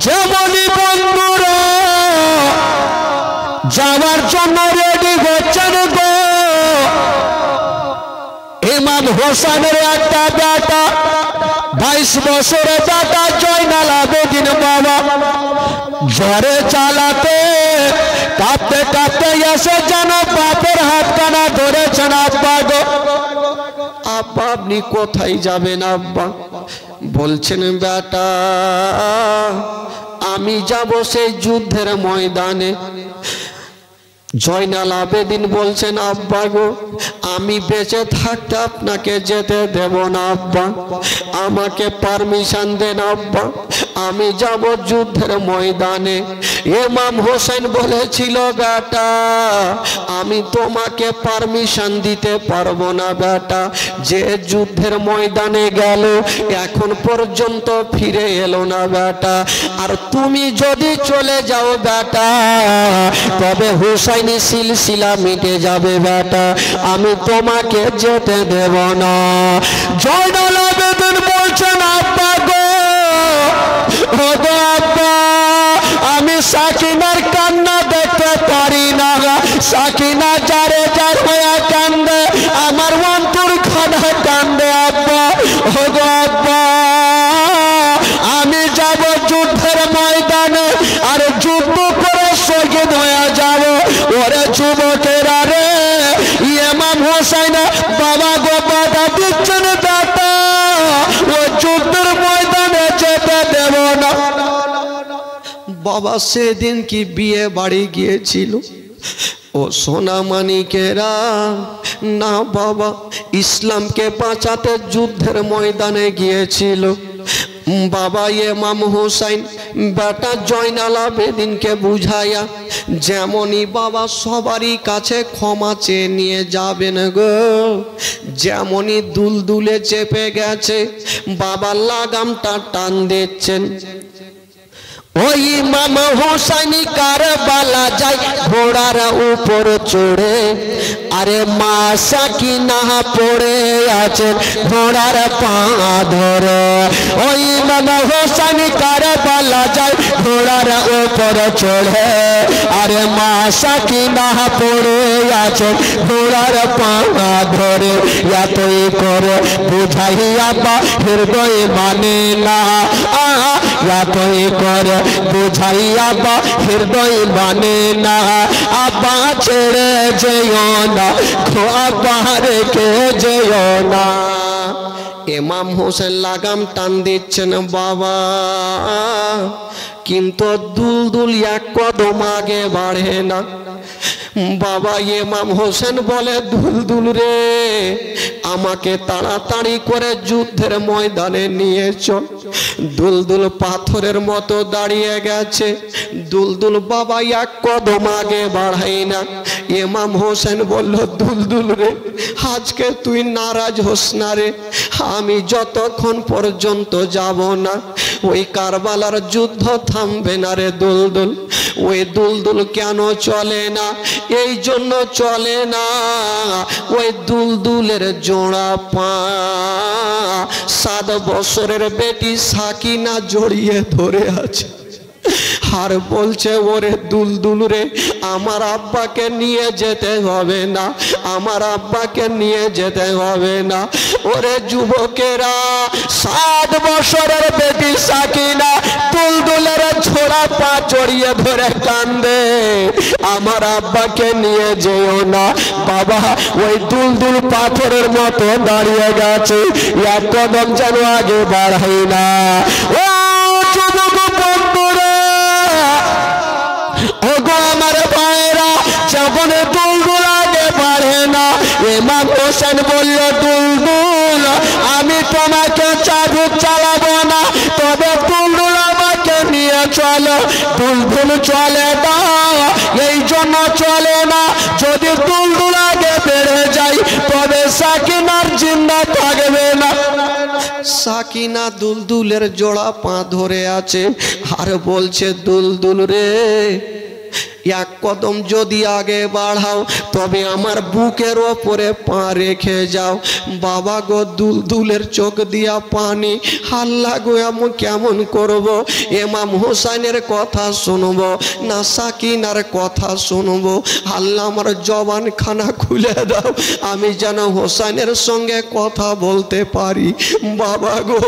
যেমনই বন্ধুরা যাওয়ার জন্য রেডি হচ্ছেন গো, ইমাম হোসেনের একটা বেটা 22 বছরের বেটা জয়নাল আবেদিন বাবা জ্বরে চালাতে কাঁপতে কাঁপতে এসে যেন বাপের হাতখানা ধরেছেন। আব্বা গো, আব্বা আপনি কোথায় যাবেন? আব্বা বলছেন বেটা আমি যাব সেই যুদ্ধের ময়দানে। জয়নাল আবেদিন বলছেন আব্বা গো আমি বেঁচে থাকতে আপনাকে যেতে দেব না আব্বা, আমাকে পারমিশন দেন আব্বা, আমি যাব যুদ্ধের ময়দানে। ইমাম হোসেন বলেছিল বেটা আমি তোমাকে পারমিশন দিতে পারবো না বেটা, যে যুদ্ধের ময়দানে গেল এখন পর্যন্ত ফিরে এলো না বেটা, আর তুমি যদি চলে যাও বেটা তবে হুসাইনি সিলসিলা মিটে যাবে বেটা, আমি তোমাকে যেতে দেব না। জয়নাল আবেদিন বলছেন আব্বা গো, ও গো আব্বা আমি সাকিনার কান্না দেখতে পারি না, সাকিনা যারে যার হয়ে কান্দে আমার অন্তর খানা কান্দে আব্বা, ও গো আব্বা আমি যাব যুদ্ধের ময়দানে আর যুদ্ধ করে শহীদ হয়ে যাব। ওরে যুবকেরা রে, ইমাম হোসেন বাবা গো বাধা দিচ্ছেন বেটা ও যুদ্ধের ময়দানে যেতে দেব না। বাবা সেদিন কি বিয়ে বাড়ি গিয়েছিল? ও সোনা মানিকেরা না বাবা, ইসলামকে বাঁচাতে যুদ্ধের ময়দানে গিয়েছিল। বাবা ইমাম হোসেন বেটা জয়নাল আবেদিনকে বুঝায়া যেমনই বাবা সবারই কাছে ক্ষমা চেয়ে নিয়ে যাবেন গো, যেমনই দুলদুলে চেপে গেছে বাবা লাগামটা টান দিচ্ছেন। ওই ইমাম হোসেন কারবালা যায় ঘোড়ার উপর চড়ে, আরে মা সাকিনা পড়ে আছে ঘোড়ার পা ধরে। ওই ইমাম হোসেন কারবালা যায় ঘোড়ার উপর চড়ে, আরে মা সাকিনা পড়ে আছে ঘোড়ার পা ধরে। এতই করে বুঝাইয়া বা হৃদয় মানে না, এতই করে বুঝাইয়া বা হৃদয় মানে না, আব্বা ছেড়ে যেও না আব্বা রেখে যেও না। ইমাম হোসেন লাগাম টান দিচ্ছেন বাবা, কিন্তু দুলদুল এক কদম আগে বাড়ে না। বাবা ইমাম হোসেন বলে দুলদুল রে আমাকে তাড়াতাড়ি করে যুদ্ধের ময়দানে নিয়ে চল। দুলদুল পাথরের মতো দাঁড়িয়ে গেছে, দুলদুল বাবা এক কদম আগে বাড়াই না। ইমাম হোসেন বলল দুলদুল রে আজকে তুই নারাজ হোস না রে, আমি যতক্ষণ পর্যন্ত যাব না ওই কারবালার যুদ্ধ থামবে না রে দুলদুল। ওই দুলদুল কেন চলে না? এই জন্য চলে না ওই দুলদুলের জোড়া পা 7 বছরের বেটি সাকিনা জড়িয়ে ধরে আছে, আর বলছে ওরে দুলদুল রে আমার আব্বাকে নিয়ে যেতে হবে না, আমার আব্বাকে নিয়ে যেতে হবে না। ওরে যুবকেরা 7 বছরের বেটি সাকিনা দুলদুলের ছোড়া পা জড়িয়ে ধরে কান্দে, আমার আব্বাকে নিয়ে যেও না। বাবা ওই দুলদুল পাথরের মতো দাঁড়িয়ে গেছে, এক কদম যেন আগে বাড়াই না। ও যুবক বন্ধুরা, ওগো আমার ভাইরা, যখন দুলদুল আগে বাড়ে না ইমাম হোসেন বলল দুলদুল আমি তোমাকে চাবুক চালাবো না, তবে দুলদুল আমাকে নিয়ে চলো। দুলদুল চলে না, এই জন্য চলে না যদি দুলদুল আগে বেড়ে যায় তবে সাকিনার জিন্দা থাকবে না। সাকিনা দুলদুলের জোড়া পা ধরে আছে আর বলছে দুলদুল রে এক কদম যদি আগে বাড়াও তবে আমার বুকের ওপরে পা রেখে যাও। বাবা গো, দুলদুলের চোখ দিয়া পানি। আল্লাহ গো, আমি কেমন করব? ইমাম হোসেনের কথা শুনবো না সাকিনার কথা শুনবো? আল্লাহ আমার জবান খানা খুলে দাও, আমি যেন হোসেনের সঙ্গে কথা বলতে পারি। বাবা গো,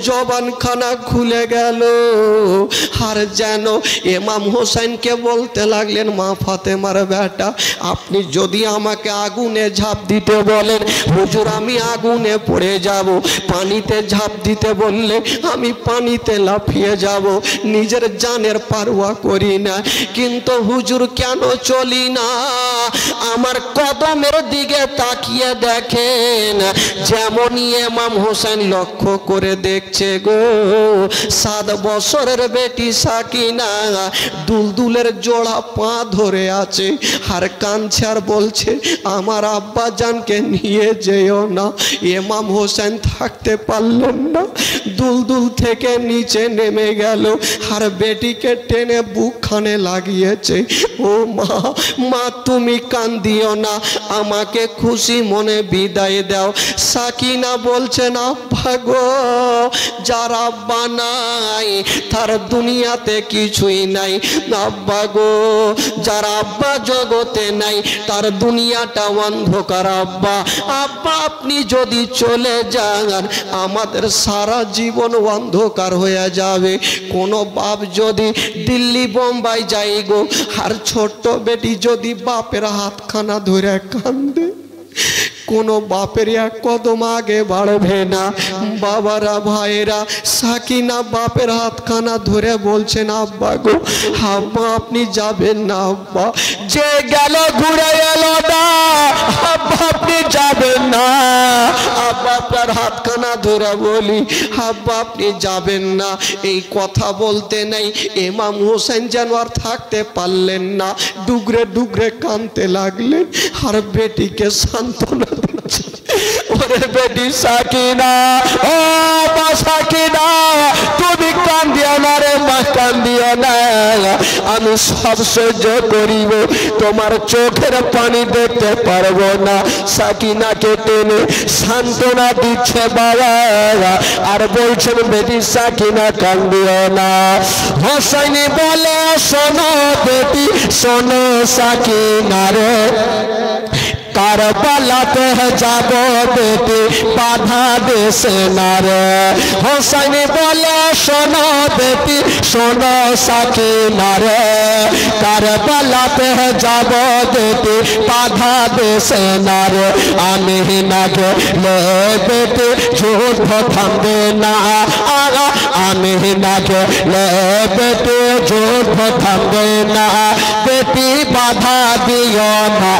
জবান খানা খুলে গেল। আর যেন ইমাম হোসেনকে বলতে লাগলেন, মা ফাতেমার বেটা, আপনি যদি আমাকে আগুনে ঝাঁপ দিতে বলেন হুজুর আমি আগুনে পড়ে যাব, পানিতে ঝাঁপ দিতে বললে আমি পানিতে লাফিয়ে যাব, নিজের জানের পারোয়া করি না। কিন্তু হুজুর কেন চলি না? আমার কদমের দিকে তাকিয়ে দেখেন, যেমন ইমাম হোসেন লক্ষ্য করে দেখছে গো, 7 বছরের বেটি সাকিনা দুলদুলের জোড়া পা ধরে আছে আর কাঁদছে আর বলছে, আমার আব্বা জানকে নিয়ে যেও না। ইমাম হোসেন থাকতে পারলেন না, দুলদুল থেকে নিচে নেমে গেল আর বেটিকে টেনে বুকখানে লাগিয়েছে। ও মা, মা তুমি কান্দিও না, আমাকে খুশি মনে বিদায় দাও। সাকিনা বলছে, না ভাগো, যার আব্বা নাই তার দুনিয়াতে কিছুই নাই। আব্বা গো, যার আব্বা জগতে নাই তার দুনিয়াটা অন্ধকার। আব্বা, আব্বা আপনি যদি চলে যান আমাদের সারা জীবন অন্ধকার হয়ে যাবে। কোনো বাপ যদি দিল্লি বোম্বাই যাই গো, আর ছোট্ট বেটি যদি বাপের হাতখানা ধরে কান্দে, কোনো বাপের এক কদম আগে বাড়বে না। বাবারা ভাইরা, সাকিনা বাপের হাতখানা ধরে বলছেন, আব্বা গো, আব্বা আপনি যাবেন না। আব্বা যে গেল ঘুরে এলো না, আব্বা আপনি যাবেন না। আব্বা আপনার হাতখানা ধরে বলি, আব্বা আপনি যাবেন না। এই কথা বলতে নেই, ইমাম হোসেন যেন আর থাকতে পারলেন না, ডুগরে ডুগরে কাঁদতে লাগলেন আর বেটিকে সান্ত্বনা দিচ্ছে। ওরে বেটি সাকিনা, ও মা সাকিনা, তুমি কান্দিও না রে মা, কান্দিও না, আমি সব সহ্য করিব, তোমার চোখের পানি দেখতে পারবো না। সাকিনাকে টেনে সান্ত্বনা দিচ্ছে বাবা আর বলছেন, বেটি সাকিনা কান্দিও না। হোসেনি বলে, শোনো বেটি শোনো সাকিনা রে, কারবালাতে যাব বেটি বাধা দেশে না রে। হোসেনি বলে, শোনো বেটি শোনো সাকিনা রে, কারবালাতে যাব বেটি বাধা দেশে না রে। আমি না গেলে বেটি যুদ্ধ থামবে না, আমি না গেলে বেটি যুদ্ধ থামবে না। বেটি বাধা দিও না,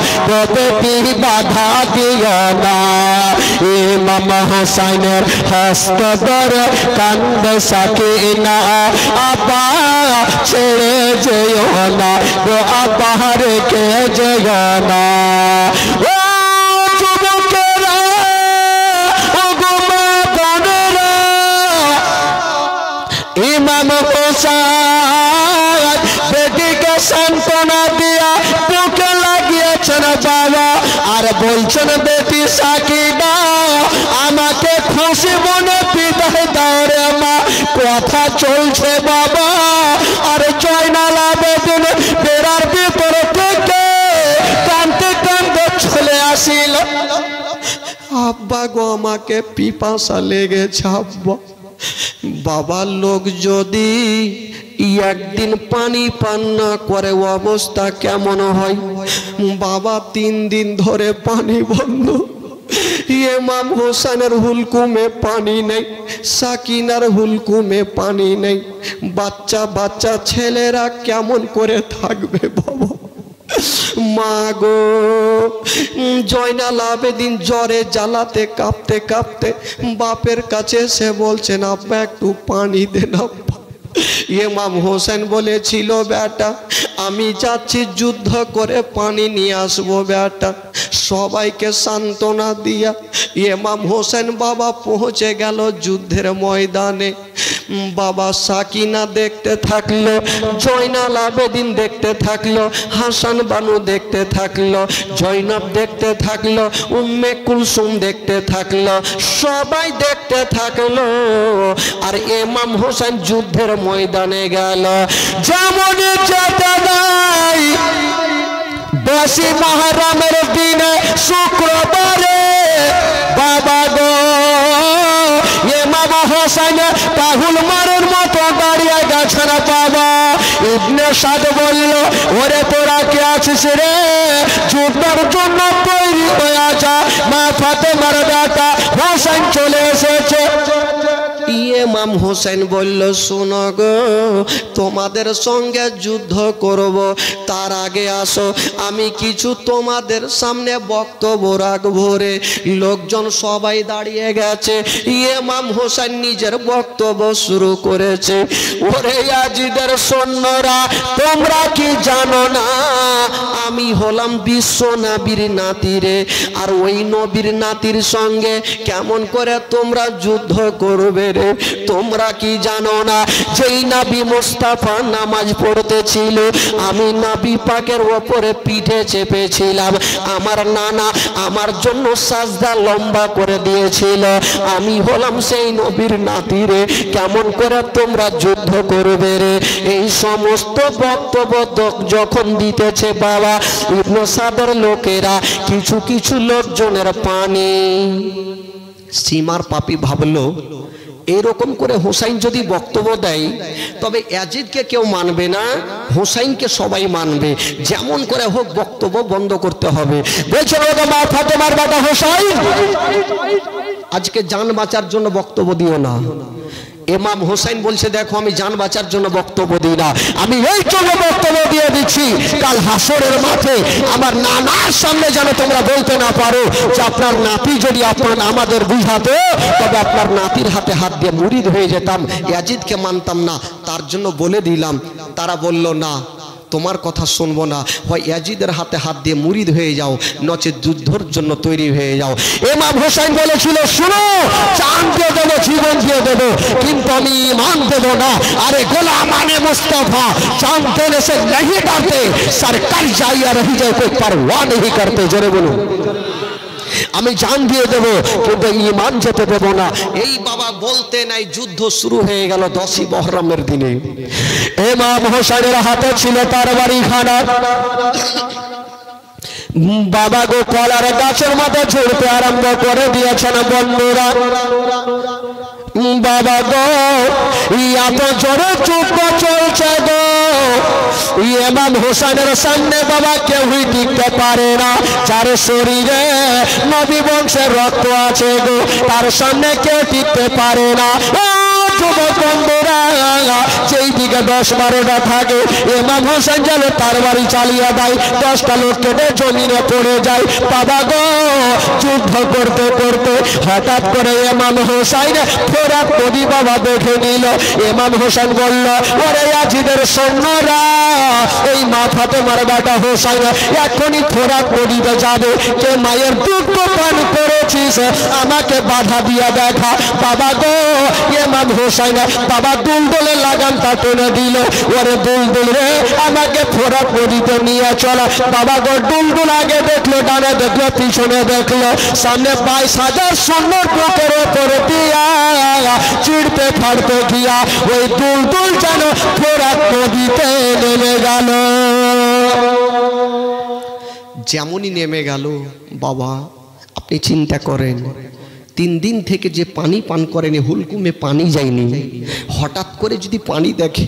বেটি বাধা দিও না। ইমাম হোসেনের হস্ত ধরে কান্দে সাকিনা, আব্বা ছেড়ে যেও না গো, আব্বা রেখে যেও না। ও যুবকেরা, ও গো মা বোনেরা, ইমাম হোসেন বেটিকে সান্ত্বনা দিয়া বুকে লাগিয়েছেন বাবা আর বলছেন, বেটি সাকিনা আমাকে খুশি মনে বিদায় দাও রে মা। কথা চলছে বাবা, আর জয়নাল আবেদিন বেড়ার ভিতর থেকে কাঁদতে কাঁদতে চলে আসিল, আব্বা গো আমাকে পিপাসা লেগেছে। আব্বা, বাবার লোক যদি একদিন পানি পান না করে অবস্থা কেমন হয়? বাবা 3 দিন ধরে পানি বন্ধ। ইমাম হোসেনের হুলকুমে পানি নেই, সাকিনার হুলকুমে পানি নেই। বাচ্চা বাচ্চা ছেলেরা কেমন করে থাকবে বাবা? মা গো, জয়নাল আবেদিন জ্বরে জ্বালাতে কাঁপতে কাঁপতে বাপের কাছে এসে বলছেন, আব্বা একটু পানি দেন আব্বা। ইমাম হোসেন বলেছিল, বেটা আমি যাচ্ছি যুদ্ধ করে পানি নিয়ে আসবো বেটা। সবাইকে সান্ত্বনা দিয়া ইমাম হোসেন বাবা পৌঁছে গেল যুদ্ধের ময়দানে। বাবা সাকিনা দেখতে থাকলো, জয়নাল আবেদিন দেখতে থাকলো, হাসান বানু দেখতে থাকলো, জয়নব দেখতে থাকলো, উম্মে কুলসুম দেখতে থাকলো, সবাই দেখতে থাকলো। আর ইমাম হোসেন যুদ্ধের ময়দানে গেল। যেমন যেতে নাই 10 মুহররমের দিনে শুক্রবারে বাবা গো ইমাম হোসেন পাহুল মারের মতো দাঁড়িয়ে গেছেন। বাবা ইবনে সাদ বলল, ওরে তোরা কে আছিস রে? যুদ্ধের জন্য তৈরি হয়ে আছা, মা ফাতেমার বেটা হোসেন চলে এসেছে। ইমাম হোসেন বলল, শোনো গো, তোমাদের সঙ্গে যুদ্ধ করব, তার আগে আসো আমি কিছু তোমাদের সামনে বক্তব্য রাখবো রে। লোকজন সবাই দাঁড়িয়ে গেছে, ইমাম হোসেন নিজের বক্তব্য শুরু করেছে। ওরে ইয়াজিদের সৈন্যরা, তোমরা কি জানো না আমি হলাম বিশ্ব নবীর নাতি রে? আর ওই নবীর নাতির সঙ্গে কেমন করে তোমরা যুদ্ধ করবে রে? তোমরা কি জানো না যেই নবী মুস্তাফা নামাজ পড়তেছিল, আমি নবী পাকের উপরে পিঠে চেপেছিলাম, আমার নানা আমার জন্য সাজদা লম্বা করে দিয়েছিল, আমি হলাম সেই নবীর নাতি রে, কেমন করে তোমরা যুদ্ধ করবে রে? এই সমস্ত বক্তব্য যখন দিতেছে বাবা ইবনে সাদের লোকেরা, কিছু কিছু লোকজনের পানি সীমার পাপি ভাবলো, এরকম করে হোসাইন যদি বক্তব্য দেয় তবে ইয়াজিদকে কেউ মানবে না, হোসাইনকে সবাই মানবে, যেমন করে হোক বক্তব্য বন্ধ করতে হবে। বলছেন ওগো মা ফাতেমার বেটা হোসাইন, আজকে জান বাঁচার জন্য বক্তব্য দিও না। ইমাম হোসেন বলছে, দেখো আমি জান বাঁচার জন্য বক্তব্য দিই না, আমি এই জন্য বক্তব্য দিয়ে দিচ্ছি, কাল হাসরের মাঠে আমার নানার সামনে যেন তোমরা বলতে না পারো যে আপনার নাতি যদি আপনার আমাদের বুঝাতো তবে আপনার নাতির হাতে হাত দিয়ে মুরিদ হয়ে যেতাম, ইয়াজিদকে মানতাম না, তার জন্য বলে দিলাম। তারা বলল, না তোমার কথা শুনবো না, হয় ইয়াজিদের হাতে হাত দিয়ে মুরিদ হয়ে যাও, নচেত যুদ্ধের জন্য তৈরি হয়ে যাও। ইমাম হোসেন বলেছিল, শুনো, জান দিয়ে দেবো, জীবন দিয়ে দেবো, কিন্তু আমি ঈমান দেব না। আরে গোলামানে মুস্তাফা জান দেने से नहीं डरते, सरकार जाइए रही जाए कोई परवाह नहीं करते। জোরে বলুন, আমি জান দিয়ে দেব কিন্তু ঈমান যেতে দেব না। এই বাবা বলতে নাই, যুদ্ধ শুরু হয়ে গেল 10 মুহররমের দিনে। ইমাম হোসেনের হাতে ছিল তরবারি খানা। বাবা গো কলার গাছের মধ্যে ঝুলতে আরম্ভ করে দিয়েছেন বন্ধুরা। বাবা গো এত জোরে যুদ্ধ চলছে গো, ইমাম হোসেনের সামনে বাবা কেউই টিকতে পারে না, যার শরীরে নবী বংশের রক্ত আছে গো, তার সামনে কেউ টিকতে পারে না। যেই দিকে 10-12টা থাকে ইমাম হোসেন যেন তার বাড়ি চালিয়ে দেয়, 10টা লোক কেটে জমিনে পড়ে যায়। বাবা গো যুদ্ধ করতে করতে হঠাৎ করে ইমাম হোসেন ফোরাত নদী বাবা দেখে নিল। ইমাম হোসেন বলল, ওরে ইয়াজিদের সৈন্যরা, এই মা ফাতেমার বেটা হোসেন এখনই ফোরাত নদীতে যাবে, কে মায়ের দুধ পান করেছিস আমাকে বাধা দিয়ে দেখা। বাবা গো ইমাম হোসেন বাবা দুলদুলে লাগামটা টেনে দিল, ওরে দুলদুল রে আমাকে ফোরাত নদীতে নিয়ে চলা। বাবা গো দুলদুল আগে দেখলো, ডানে দেখলো, পিছনে দেখলো, সামনে 22,000 সৈন্যর বুকের ওপরে দিয়া চিড়তে ফাড়তে গিয়া ওই দুলদুল যেন ফোরাত নদীতে নেমে গেল। যেমনই নেমে গেল বাবা, আপনি চিন্তা করেন 3 দিন থেকে যে পানি পান করেনি, হুলকুমে পানি যায়নি, হঠাৎ করে যদি পানি দেখে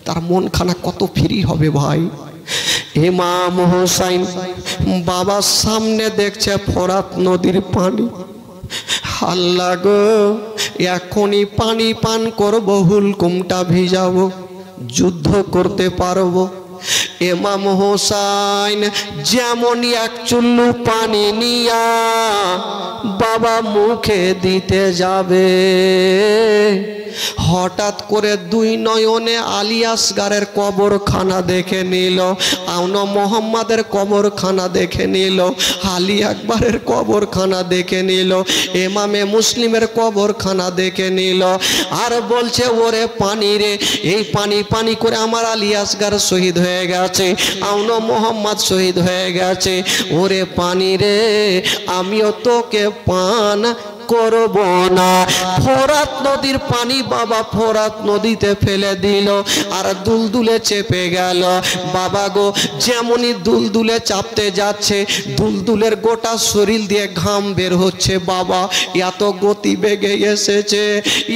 তার মন খানা কত ফ্রি হবে ভাই। ইমাম হোসেন বাবার সামনে দেখছে ফোরাত নদীর পানি, আল্লাহ গো এখনই পানি পান করব, হুলকুমটা ভিজাবো, যুদ্ধ করতে পারবো। ইমাম হোসেন যেমন এক চুল্লু পানি নিয়া বাবা মুখে দিতে যাবে, হঠাৎ করে দুই নয়নে আলী আসগারের কবরখানা দেখে নিল, আউন মোহাম্মদের কবরখানা দেখে নিল, আলী আকবরের কবরখানা দেখে নিল, ইমামে মুসলিমের কবরখানা দেখে নিল। আর বলছে ওরে পানি রে, এই পানি পানি করে আমার আলী আসগার শহীদ হয়ে গেছে, আউন মোহাম্মদ শহীদ হয়ে গেছে, ওরে পানি রে আমিও তোকে পান করব না। ফোরাত নদীর পানি বাবা ফোরাত নদীতে ফেলে দিল আর দুলদুলে চেপে গেল। বাবা গো যেমনই দুলদুলে চাপতে যাচ্ছে দুলদুলের গোটা শরীর দিয়ে ঘাম বের হচ্ছে। বাবা এত গতি বেগে এসেছে।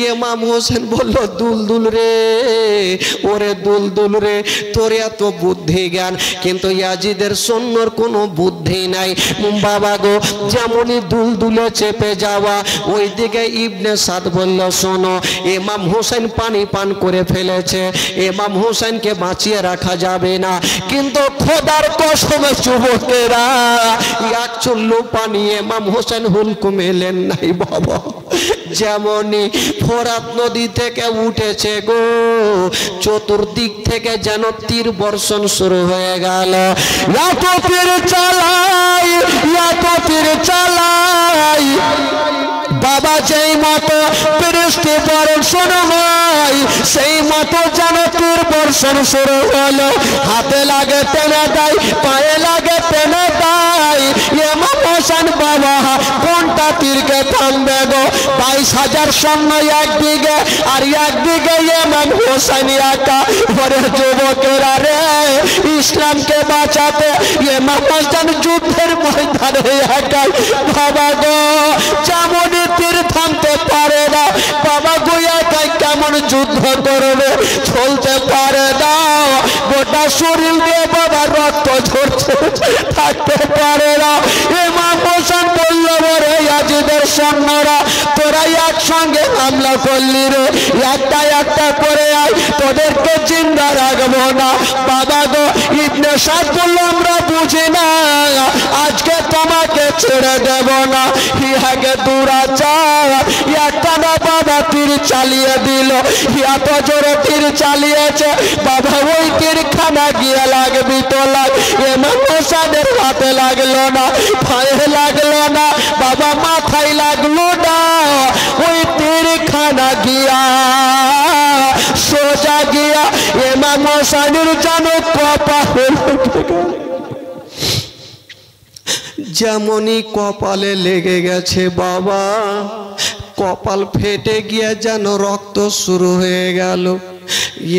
ইমাম হোসেন বলল দুলদুল রে, ওরে দুলদুল রে, তোর এত বুদ্ধি জ্ঞান, কিন্তু ইয়াজিদের সৈন্যর কোনো বুদ্ধি নাই। বাবা গো যেমনই দুলদুলে চেপে যাওয়া ওইদিকে ইবনে সাদ বলল শোনো ইমাম হোসেন পানি পান করে ফেলেছে, ইমাম হোসেনকে বাঁচিয়ে রাখা যাবে না, কিন্তু খোদার কসমে যুবকেরা এক চুল্লু পানি ইমাম হোসেন হুলকুম এলেন নাই। বাবা যেমনই ফোরাত নদী থেকে উঠেছে গো চতুর্দিক থেকে যেন তীর বর্ষণ শুরু হয়ে গেল। এত তীর চালাই, এত তীর চালাই বাবা, যেই মতো বৃষ্টি বর্ষণ হয় সেই মতো যেন তীর বর্ষণ শুরু হলো। হাতে লাগে টেনে দেয়, পায়ে লাগে টেনে দেয়। ইমাম হোসেন বাবা কোনটা তীরকে থামবে গো? 22,000 সৈন্য একদিকে আর একদিকে ইমাম হোসেন একা। ওরে যুবকেরা রে, ইসলামকে বাঁচাতে ইমাম হোসেন যুদ্ধের ময়দানে একাই। বাবা গো যেমনই তীর থামতে পারে না, বাবা গো একাই কেমন যুদ্ধ করবে, চলতে পারে না, গোটা শরীর দিয়ে বাবা রক্ত ঝরছে, থাকতে পারে না। ইমাম হোসেন বলল রে ইয়াজিদের সৈন্যরা তোরা একসঙ্গে হামলা করলি রে, একটা একটা করে আয়, তোদেরকে জিন্দা রাখবো না। বাবা গো ইবনে সাদ বলল আমরা বুঝি না, আজকে তোমাকে ছেড়ে দেব না। ইহাকে দুরাচার একটা না বাবা তীর চালিয়ে দিল, এত জোরে তীর চালিয়েছে বাবা ওই তীর খানা গিয়ে লাগবি তো লাগ, ইমাম হোসেনের হাতে লাগলো না, পায়ে লাগলো না, বাবা মাথায় লাগলো না, ওই তীর খানা গিয়া সোজা গিয়া ইমাম হোসেনের জানো কপালে যেমনই কপালে লেগে গেছে বাবা, কপাল ফেটে গিয়ে যেন রক্ত শুরু হয়ে গেল।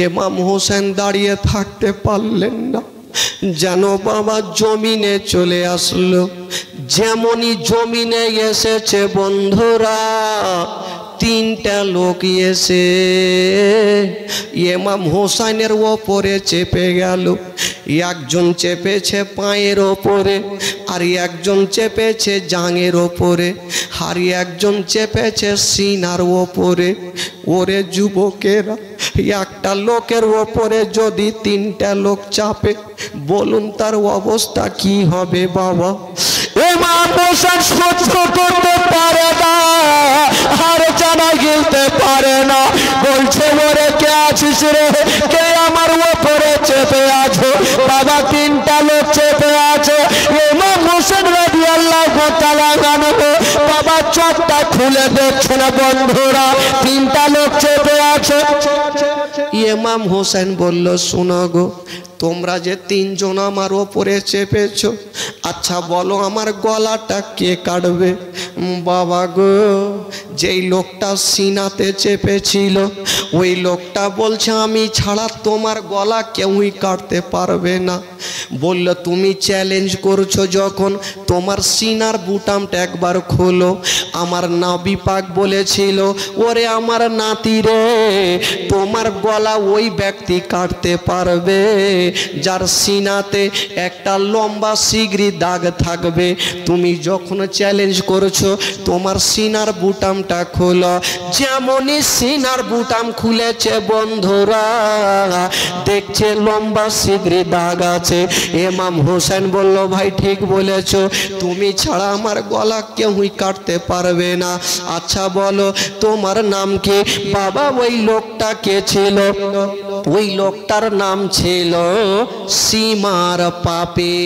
ইমাম হোসেন দাঁড়িয়ে থাকতে পারলেন না, যেন বাবা জমিনে চলে আসলো। যেমনই জমিনে এসেছে বন্ধুরা, তিনটা লোক এসে ইমাম হোসেনের ওপরে চেপে গেল। একজন চেপেছে পায়ের ওপরে, আর একজন চেপেছে জাঙের ওপরে, আর একজন চেপেছে সিনার ওপরে। ওরে যুবকেরা, একটা লোকের ওপরে যদি তিনটা লোক চাপে বলুন তার অবস্থা কি হবে বাবা? ইমাম হোসেন সহ্য করতে পারে না, আর জানা গিলতে পারে না, বলছে ওরে কে আছিস রে, কে আমার ওপরে চেপে আছে? বাবা তিনটা লোক চেপে আছে। ইমাম হোসেন রাদিয়াল্লাহু তাআলা আনহু বাবা চোখটা খুলে দেখছে না বন্ধুরা, তিনটা লোক চেপে আছে। ইমাম হোসেন বলল শোনো গো, তোমরা যে তিনজন আমার ওপরে চেপেছ, আচ্ছা বলো আমার গলাটা কে কাটবে? বাবা গো যেই লোকটা সিনাতে চেপেছিল ওই লোকটা বলছে আমি ছাড়া তোমার গলা কেউই কাটতে পারবে না। বলল তুমি চ্যালেঞ্জ করছো যখন, তোমার সিনার বুটামটা একবার খোলো। আমার নবী পাক বলেছিল ওরে আমার নাতি রে, তোমার গলা ওই ব্যক্তি কাটতে পারবে যার সিনাতে একটা লম্বা সিগরি দাগ থাকবে। তুমি যখন চ্যালেঞ্জ করছো বলেছো তোমার সিনার বুটামটা খোলো। যেমনই সিনার বুটাম খুলেছে বন্ধুরা দেখছে লম্বা সিগরি দাগ আছে। ইমাম হোসেন বলল ভাই ঠিক বলেছো, তুমি ছাড়া আমার গলা কেউই কাটতে পারবে না। আচ্ছা বলো তোমার নাম কি? বাবা ওই লোকটা কে ছিল? ওই লোকটার নাম ছিল সীমার পাপি।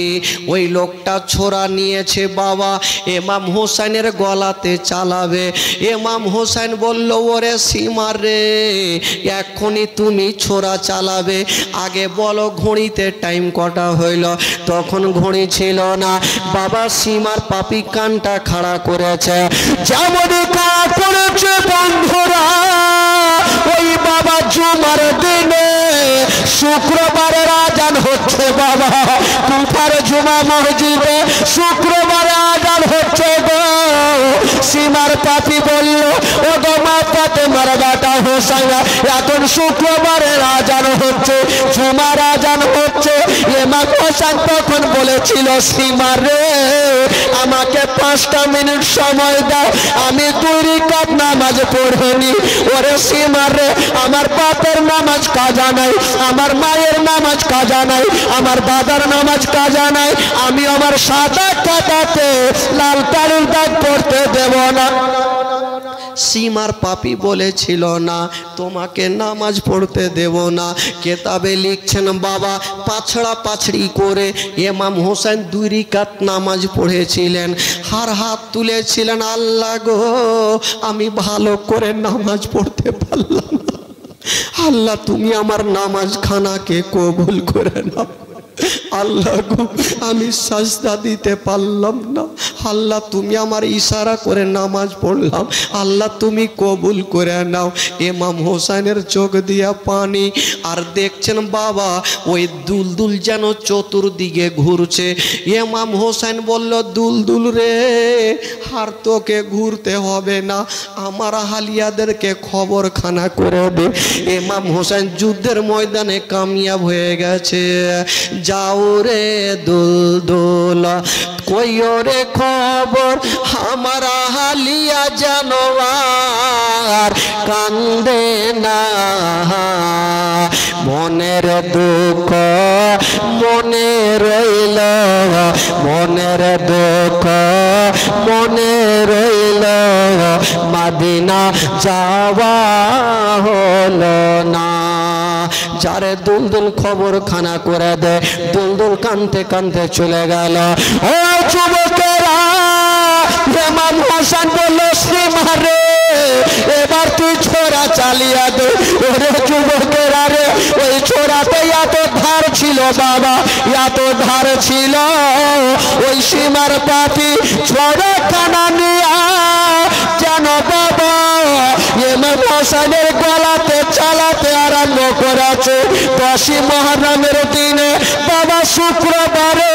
ওই লোকটা ছোরা নিয়েছে বাবা ইমাম হোসেনের গলাতে চালাবে। ইমাম হোসেন বলল ওরে সীমার রে এখনই তুমি ছোরা চালাবে, আগে বলো ঘড়িতে টাইম কটা হইল। তখন ঘড়ি ছিল না। বাবা সীমার পাপি কানটা খাড়া করেছে। যেমনই কাজ করেছে বন্ধুরা ওই বাবা জুমার দিনে শুক্রবারের আজান হচ্ছে বাবা কুফার জুমা মসজিদে শুক্রবারে আজান হচ্ছে গো। সীমার পাপি বলল ও গো মা ফাতেমার বেটা হোসেন এখন শুক্রবারের আজান হচ্ছে জুমার আজান হচ্ছে। ইমাম হোসেন তখন বলেছিল সীমার রে আমাকে 5টা মিনিট সময় দাও, আমি 2 রাকাত নামাজ পড়বনি। ওরে সীমার রে আমার বাপের নামাজ কাজা নাই, আমার মায়ের নামাজ কাজা নাই, আমার দাদার নামাজ কাজা নাই, আমি আমার সাদা কাটাতে লাল কালির দাগ পড়তে দেব না। সীমার পাপি বলেছিল না তোমাকে নামাজ পড়তে দেব না। কেতাবে লিখছেন বাবা পাছড়া পাছড়ি করে ইমাম হোসেন 2 রাকাত নামাজ পড়েছিলেন। হাত তুলেছিলেন আল্লাহ গো আমি ভালো করে নামাজ পড়তে পারলাম না, আল্লাহ তুমি আমার নামাজ খানাকে কবুল করে নাও। আল্লাহ গো আমি সাজদা দিতে পারলাম না, আল্লাহ তুমি আমার ইশারা করে নামাজ পড়লাম, আল্লাহ তুমি কবুল করে নাও। ইমাম হোসেনের চোখ দিয়া পানি। আর দেখছেন বাবা ওই দুলদুল যেন চতুর্দিকে ঘুরছে। ইমাম হোসেন বলল দুলদুল রে আর তোকে ঘুরতে হবে না, আমার হালিয়াদেরকে খবরখানা করে দে। ইমাম হোসেন যুদ্ধের ময়দানে কামিয়াব হয়ে গেছে। যাও রে দুলদুল কইও রে খবর আমার হালিয়া জানোয়ার কান্দে না, মনের দুঃখ মনে রইল, মনের দুঃখ মনে রইল, মদিনা যাওয়া হলো না। যারে দুলদুল খবর খানা করে দে দুলদুল কানতে কানতে চলে গেল। ও যুবকেরা ইমাম হোসেন বলল সীমা রে এবার তুই ছোরা চালিয়ে দে। ওরে যুবকেরা রে ওই ছোরাতে এত ধার ছিল বাবা এত ধার ছিল। ওই সীমার পাপি ছোরা খানা নিয়া যেন বাবা ইমাম হোসেনের গলাতে চালাতে আরম্ভ করেছে। 10ই মুহররমের দিনে বাবা শুক্রবারে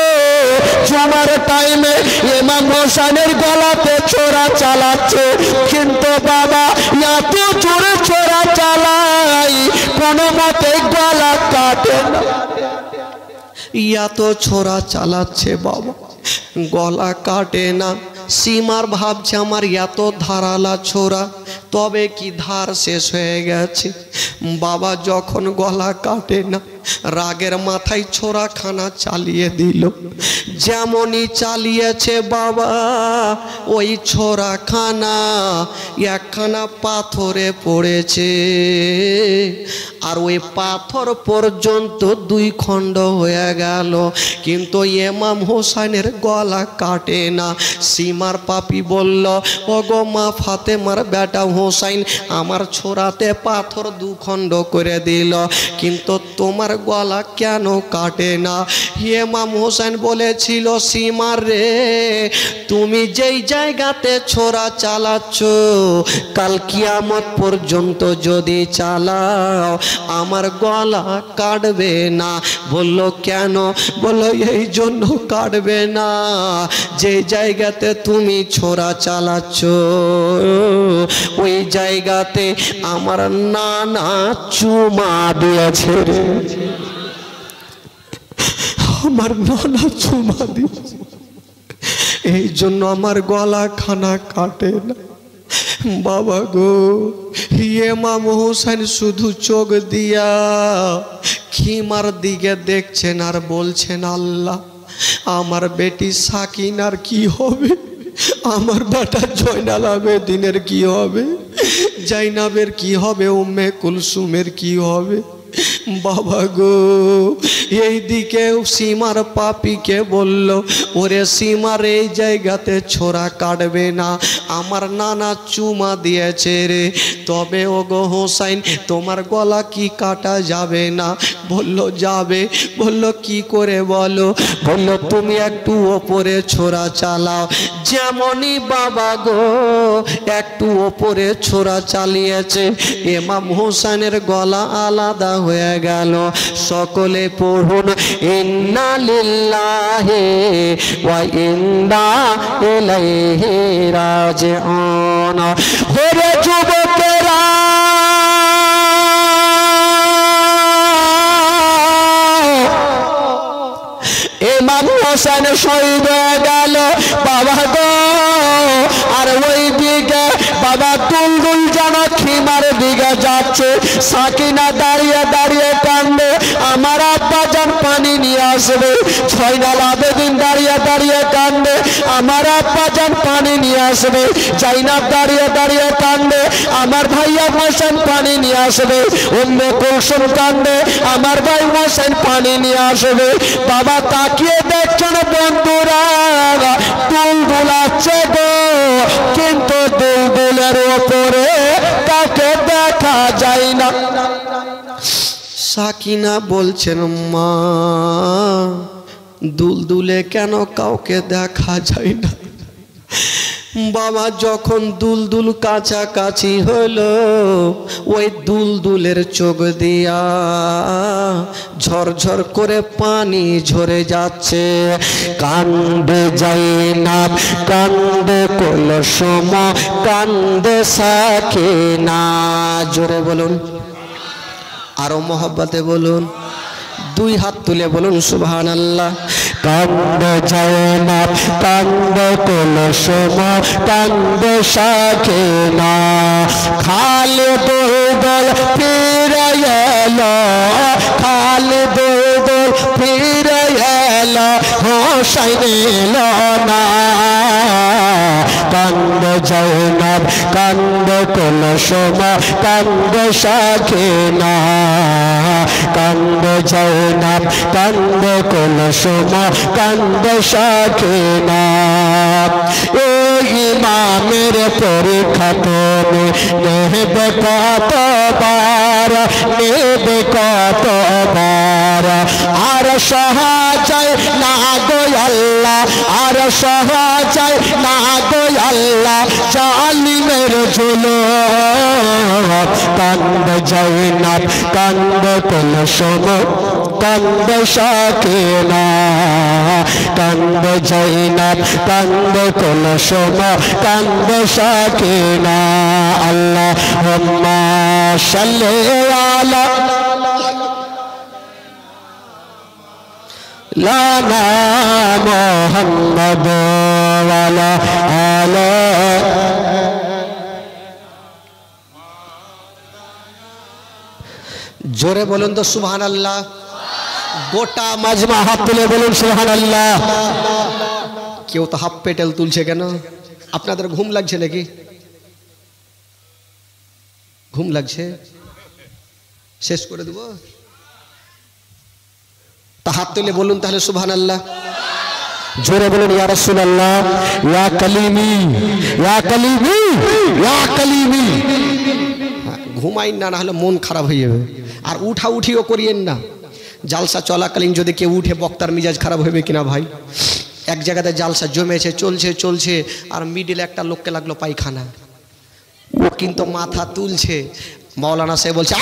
জুমার টাইমে ইমাম হোসেনের গলাতে ছোরা চালাচ্ছে। কিন্তু বাবা এত জোরে ছোরা চালাই কোনো মতে গলা কাটে না। এত ছোরা চালাচ্ছে বাবা গলা কাটে না। সীমার ভাবছে আমার এত ধারালা ছোরা তবে কি ধার শেষ হয়ে গেছে। বাবা যখন গলা কাটে না রাগের মাথায় ছোরা খানা চালিয়ে দিল। যেমনই চালিয়েছে বাবা ওই ছোরা খানা একখানা পাথরে পড়েছে আর ওই পাথর পর্যন্ত 2 খণ্ড হয়ে গেল। কিন্তু ইমাম হোসেনের গলা কাটে না। সীমার পাপি বলল ও গো মা ফাতেমার বেটা হোসেন আমার ছোরাতে পাথর 2 খণ্ড করে দিল কিন্তু তোমার গলা কেন কাটে না? ইমাম হোসেন বলেছিল সীমার রে তুমি যেই জায়গাতে ছোরা চালাচ্ছ কাল কিয়ামত পর্যন্ত যদি চালাও আমার গলা কাটবে না। বলল কেন? বলল এই জন্য কাটবে না যে জায়গাতে তুমি ছোরা চালাচ্ছ ওই জায়গাতে আমার নানা চুমা দিয়েছে রে, আমার নানা চুমা দিয়েছে। এই জন্য আমার গলা খানা কাটে না। বাবা গো, ইমাম হোসেন শুধু চোখ দিয়া খিমার দিকে দেখছেন আর বলছেন, আল্লাহ আমার বেটি সাকিনার কি হবে, আমার বেটা জয়নাল আবেদিনের কি হবে, জাইনাবের কি হবে, উম্মে কুলসুমের কি হবে। বাবা গো, এই দিকে সীমার পাপিকে বলল, ওরে সীমার এই জায়গাতে ছোরা কাটবে না, আমার নানা চুমা দিয়েছে রে, তবে ও গো হোসাইন তোমার গলা কি কাটা যাবে না? বলল যাবে। বলল কি করে বলো? বলল তুমি একটু ওপরে ছোরা চালাও। যেমনই বাবা গো একটু ওপরে ছোরা চালিয়েছে, ইমাম হোসেনের গলা আলাদা হয়ে গেল। সকলে পড়ুন, ইন্না লিল্লাহি ওয়া ইন্না ইলাইহি রাজিউন। ওরে যুবকেরা, ইমাম হোসেন শহীদ হয়ে গেল বাবা গো। আর ওই দিকে বাবা দুলদুল যেন খিমার দিকে যাচ্ছে, সাকিনা দাঁড়িয়ে দাঁড়িয়ে কান্দে, আমার আব্বা যান পানি নিয়ে আসবে। জয়নাল আবেদিন দাঁড়িয়ে দাঁড়িয়ে কান্দে, আমার আব্বা যান পানি নিয়ে আসবে। জাইনাব দাঁড়িয়ে দাঁড়িয়ে কান্দে, আমার ভাইয়া হোসেন পানি নিয়ে আসবে। উম্মে কুলসুম কান্দে, আমার ভাই হোসেন পানি নিয়ে আসবে। বাবা তাকিয়ে দেখছেন বন্ধুরা, দুলদুল আছে গো, কিন্তু দুলদুলের ওপরে তাকে দেখা যায় না। সাকিনা বলছেন, মা দুলদুলে কেন কাউকে দেখা যায় না? বাবা যখন দুলদুল কাছাকাছি হলো, ওই দুলদুলের চোখ দিয়া ঝরঝর করে পানি ঝরে যাচ্ছে। কান্দে জাইনাব, কান্দে কুলসুম, কান্দে সাকিনা। জোরে বলুন, আরো মহব্বতে বলুন, দুই হাত তুলে বলুন সুবহানাল্লাহ। কান্দে জাইনাব, কান্দে কুলসুম, কান্দে সাকিনা। খালিদ দল ফিরে এলো, খালিদ দল ফিরে এলো, হোসেন এলো না। কান্দে জাইনাব, কান্দে কুলসুম, কান্দে সাকিনা। কান্দে জাইনাব, কান্দে কুলসুম, কান্দে সাকিনা। এই ইমামের পরীক্ষা তুমি নেবে কতবার, নেবে কতবার। আর সহায় না গো আল্লাহ, আর সহায় না গো আল্লাহ, জালিমের জুলুম। কান্দে জাইনাব, কান্দে কুলসুম, কান্দে সাকিনা। কান্দে জাইনাব, কান্দে কুলসুম, কান্দে সাকিনা। আল্লাহুম্মা সাল্লি আলা লানা মুহাম্মাদ ওয়া আলা আলিহি। জোরে বলুন তো সুবহানাল্লাহ। গোটা মাজমা হাত তুলে বলুন সুবহানাল্লাহ। কেউ তো হাফ পেটেল তুলছে কেন? আপনাদের ঘুম লাগছে নাকি? ঘুম লাগছে? শেষ করে দেব? তা হাত তুলে বলুন তাহলে সুবহানাল্লাহ। জোরে বলুন ইয়া রাসূলুল্লাহ, ইয়া কালিমি, ইয়া কালিমি, ইয়া কালিমি। ঘুমাইন না, না হলে মন খারাপ হয়ে যাবে। আর উঠা উঠিও করিয়েন না। জালসা চলাকালীন যদি কেউ উঠে, বক্তার মিজাজ খারাপ হবে কিনা ভাই? এক জায়গাতে জালসা জমেছে, চলছে চলছে, আর মিডিলে একটা লোককে লাগলো পায়খানা। ও কিন্তু মাথা তুলছে, মাওলানা সাহেব বলছে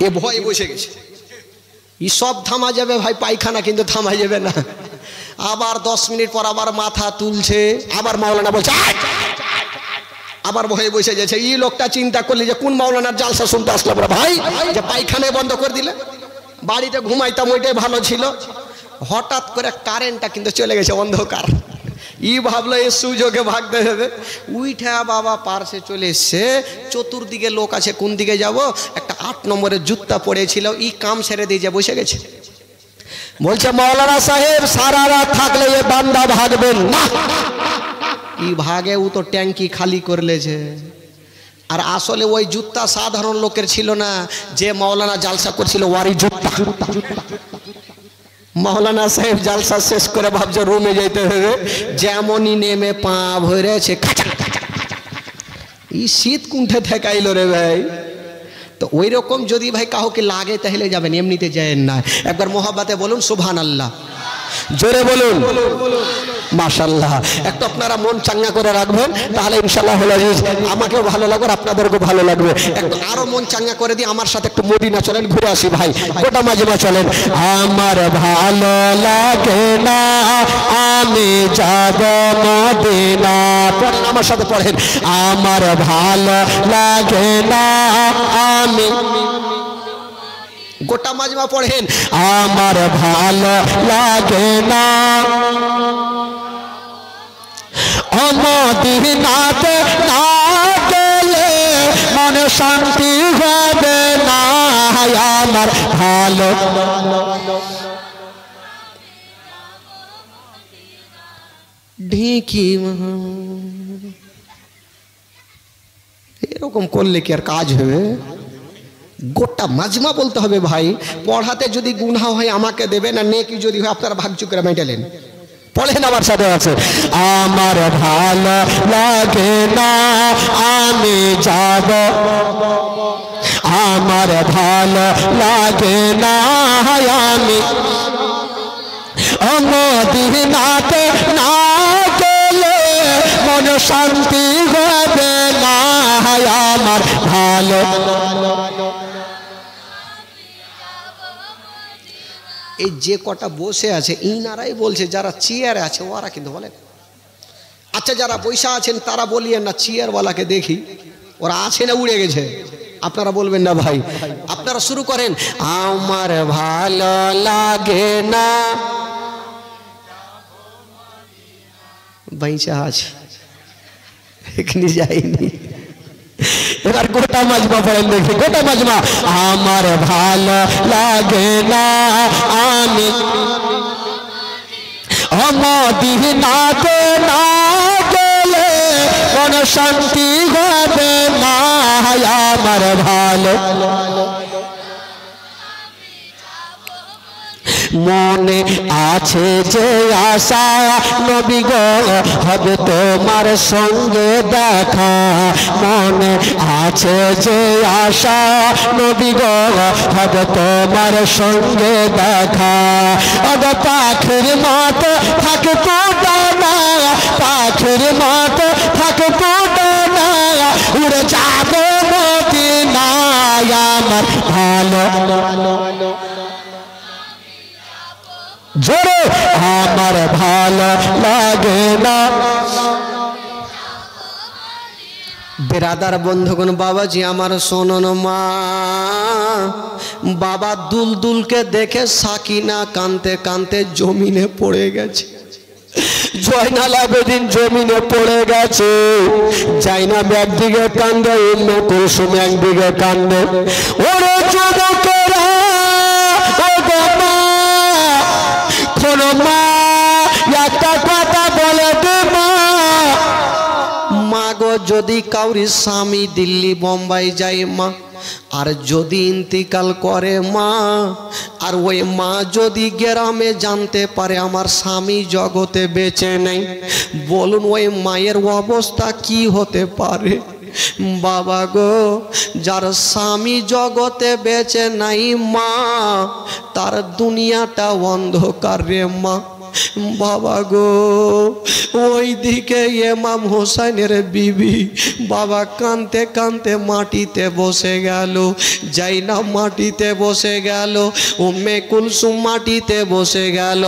এ ভয় বসে গেছে, ই সব থামা যাবে ভাই, পায়খানা কিন্তু থামা যাবে না। আবার 10 মিনিট পর আবার মাথা তুলছে, আবার মাওলানা বলছে, আবার ভয়ে বসে যাচ্ছে। এই লোকটা চিন্তা করলি যে কোন মাওলানার জালসা শুনতে আসলাম রে ভাই, যে পায়খানায় বন্ধ করে দিলে। বাড়িতে ঘুমাইতাম, ওইটাই ভালো ছিল। হঠাৎ করে কারেন্টটা কিন্তু চলে গেছে, অন্ধকার। ই ভাবলো এই সুযোগে ভাগতে হবে, উইঠা বাবা পার্সে চলে এসছে। চতুর্দিকে লোক আছে, কোন দিকে যাব? একটা 8 নম্বরের জুতা পড়েছিল, ই কাম ছেড়ে দিয়ে যা বসে গেছে। বলছে মৌলানা সাহেব সারা রাত থাকলে এ বান্দা ভাগবেন না। ই ভাগে, ও তো ট্যাঙ্কি খালি করলেছে। আর আসলে ওই জুতা সাধারণ লোকের ছিল না, যে মৌলানা জালসা করছিল ওয়ারি জুতা। মৌলানা সাহেব জালসা শেষ করে ভাবছে রুমে যেতে হবে, যেমনই নেমে পা ভরেছে, ই শীত কুণ্ঠে ঠেকাইল রে ভাই। তো ওই রকম যদি ভাই কাউকে লাগে তাহলে যাবেন, এমনিতে যায়েন না। একবার মোহাব্বতে বলুন সুবহানাল্লাহ, জোরে বলুন মাশাআল্লাহ। একটু আপনারা মন চাঙ্গা করে রাখবেন, তাহলে ইনশাআল্লাহ আমাকেও ভালো লাগবে, আপনাদেরকেও ভালো লাগবে। একটু আরো মন চাঙ্গা করে দিয়ে আমার সাথে একটু মদিনা চলেন, ঘুরে আসি ভাই, গোটা মাজমা চলেন। আমার ভালো লাগে না আমি যাব মদিনা, পড়েন আমার সাথে পড়েন। আমার ভালো লাগে না আমি, গোটা মাজমা পড়েন। আমার ভালো লাগে না মদিনাতে না গেলে মনে শান্তি হবে না। আমার ভালো ঢিকি, এরকম করলে কি আর কাজ হবে? গোটা মাজমা বলতে হবে ভাই। পড়াতে যদি গুনাহ হয় আমাকে দেবেন, আর নেকি যদি হয় আপনারা ভাগচুক করে মেটালেন। পড়েন আমার সাথে আছে। আমার ভালো লাগে না আমি যাব, আমার ভালো লাগে না আমি মদিনাতে না গেলে মন শান্তি হবে না। আমার ভালো, এই যে কটা বসে আছে ইনারাই বলছে, যারা চেয়ারে আছে ওরা কিন্তু বলেন। আচ্ছা যারা বৈশা আছেন তারা বলিয়েন না, চেয়ারওয়ালাকে দেখি ওরা আছে না উড়ে গেছে, আপনারা বলবেন না ভাই। আপনারা শুরু করেন। আমার ভালো লাগে না, বৈশা আছে এখানে যাইনি। এবার গোটা মাজমা পড়েন দেখি, গোটা মাজমা। আমার ভালো লাগে না আমি মদিনাতে না গেলে কোন শান্তি হবে না। আমার ভালো মনে আছে যে আশা নবী গো হবে তোমার সঙ্গে দেখা। মনে আছে যে আশা নবী গো হবে তোমার সঙ্গে দেখা। ওগো পাখির মতো থাকতো ডানা, পাখির মতো থাকতো ডানা, উড়ে যাবে মদিনায়। আমার ভালো জোরে, আমার ভালো লাগে না। বেরাদার বন্ধুগণ, বাবাজি আমার শোনন মা, বাবা দুলদুলকে দেখে সাকিনা কানতে কানতে জমিনে পড়ে গেছে। জয়নাল আবেদিন জমিনে পড়ে গেছে। জাইনাব একদিকে কান্দে, উম্মে কুলসুম একদিকে কান্দে। ওরে যুবকেরা, মা একটা কথা বলে দে মা গো, যদি কাউরি স্বামী দিল্লি বোম্বাই যায় মা, আর যদি ইন্তিকাল করে মা, আর ওই মা যদি গ্রামে জানতে পারে আমার স্বামী জগতে বেঁচে নেই, বলুন ওই মায়ের অবস্থা কি হতে পারে? বাবা গো, যার স্বামী জগতে বেঁচে নাই মা, তার দুনিয়াটা অন্ধকার রে মা। বাবা গো, ওই দিকে ইমাম হোসেনের বিবি বাবা কানতে কানতে মাটিতে বসে গেল। জাইনাব মাটিতে বসে গেল, উম্মে কুলসুম মাটিতে বসে গেল।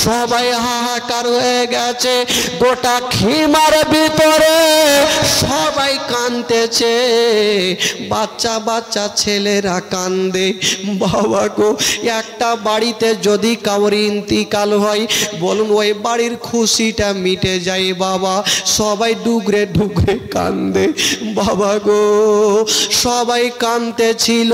সবাই হা হাহাকার হয়ে গেছে। গোটা খিমার ভিতরে সবাই কাঁদতেছে, বাচ্চা বাচ্চা ছেলেরা কান্দে। বাবা গো, একটা বাড়িতে যদি কাউর ইন্তিকাল হয়, বলুন ওই বাড়ির খুশিটা মিটে যায় বাবা। সবাই ডুগরে ডুগরে কান্দে। বাবা গো, সবাই কাঁদতেছিল।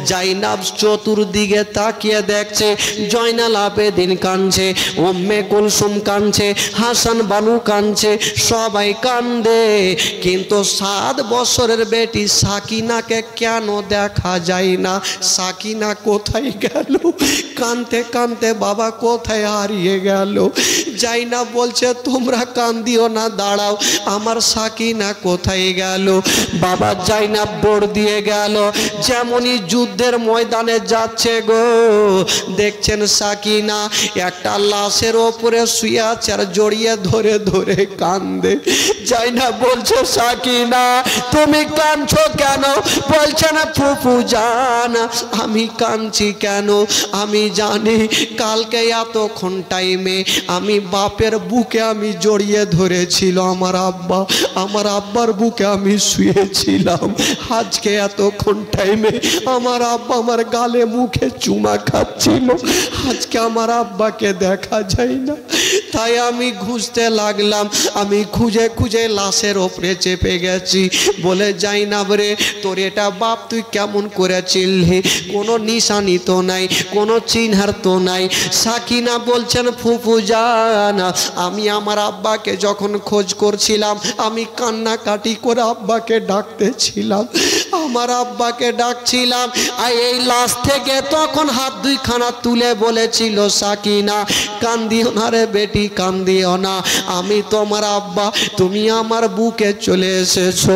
জাইনাব চতুর্দিকে তাকিয়ে দেখছে, জয়নাল আবেদিন কাঁদছে, উম্মে কুলসুম কাঁদছে, হাসান বানু কাঁদছে, সবাই কান্দে। কিন্তু 7 বছরের বেটি সাকিনাকে কেন দেখা যায় না? সাকিনা কোথায় গেল? কাঁদতে কাঁদতে বাবা কোথায় হারিয়ে গেল? জাইনাব বলছে তোমরা কান্দিও না, দাঁড়াও, আমার সাকিনা কোথায় গেল? বাবা জাইনাব দৌড় দিয়ে গেল। যেমনই যুদ্ধের ময়দানে যাচ্ছে গো, দেখছেন সাকিনা একটা লাশের ওপরে শুয়ে আছে আর জড়িয়ে ধরে ধরে কান্দে। জাইনাব বলছে সাকিনা তুমি কাঁদছো কেন? বলছে না ফুফু জান, আমি কাঁদছি কেন? আমি জানি কালকে এতক্ষণ টাইমে আমি বাপের বুকে আমি জড়িয়ে ধরেছিল আমার আব্বা, আমার আব্বার বুকে আমি শুয়েছিলাম। আজকে এতক্ষণ টাইমে আমার আব্বা আমার গালে মুখে চুমা খাচ্ছিল, আজকে আমার আব্বাকে দেখা যায় না। তাই আমি খুঁজতে লাগলাম, আমি খুঁজে খুঁজে লাশের ওপরে চেপে গেছি। বলে জাইনাব রে, তোর এটা বাপ তুই কেমন করে চিনলি? কোনো নিশানি তো নাই, কোনো চিহ্নার তো নাই। সাকিনা বলছেন ফুফু জান, আমি আমার আব্বাকে যখন খোঁজ করছিলাম, আমি কান্নাকাটি করে আব্বাকে ডাকতেছিলাম, আমার আব্বাকে ডাকছিলাম। আর এই লাশ থেকে তখন হাত দুইখানা তুলে বলেছিল সাকিনা কান্দিও না রে বেটি, কান্দিও না, আমি তোমার আব্বা, তুমি আমার বুকে চলে এসেছো।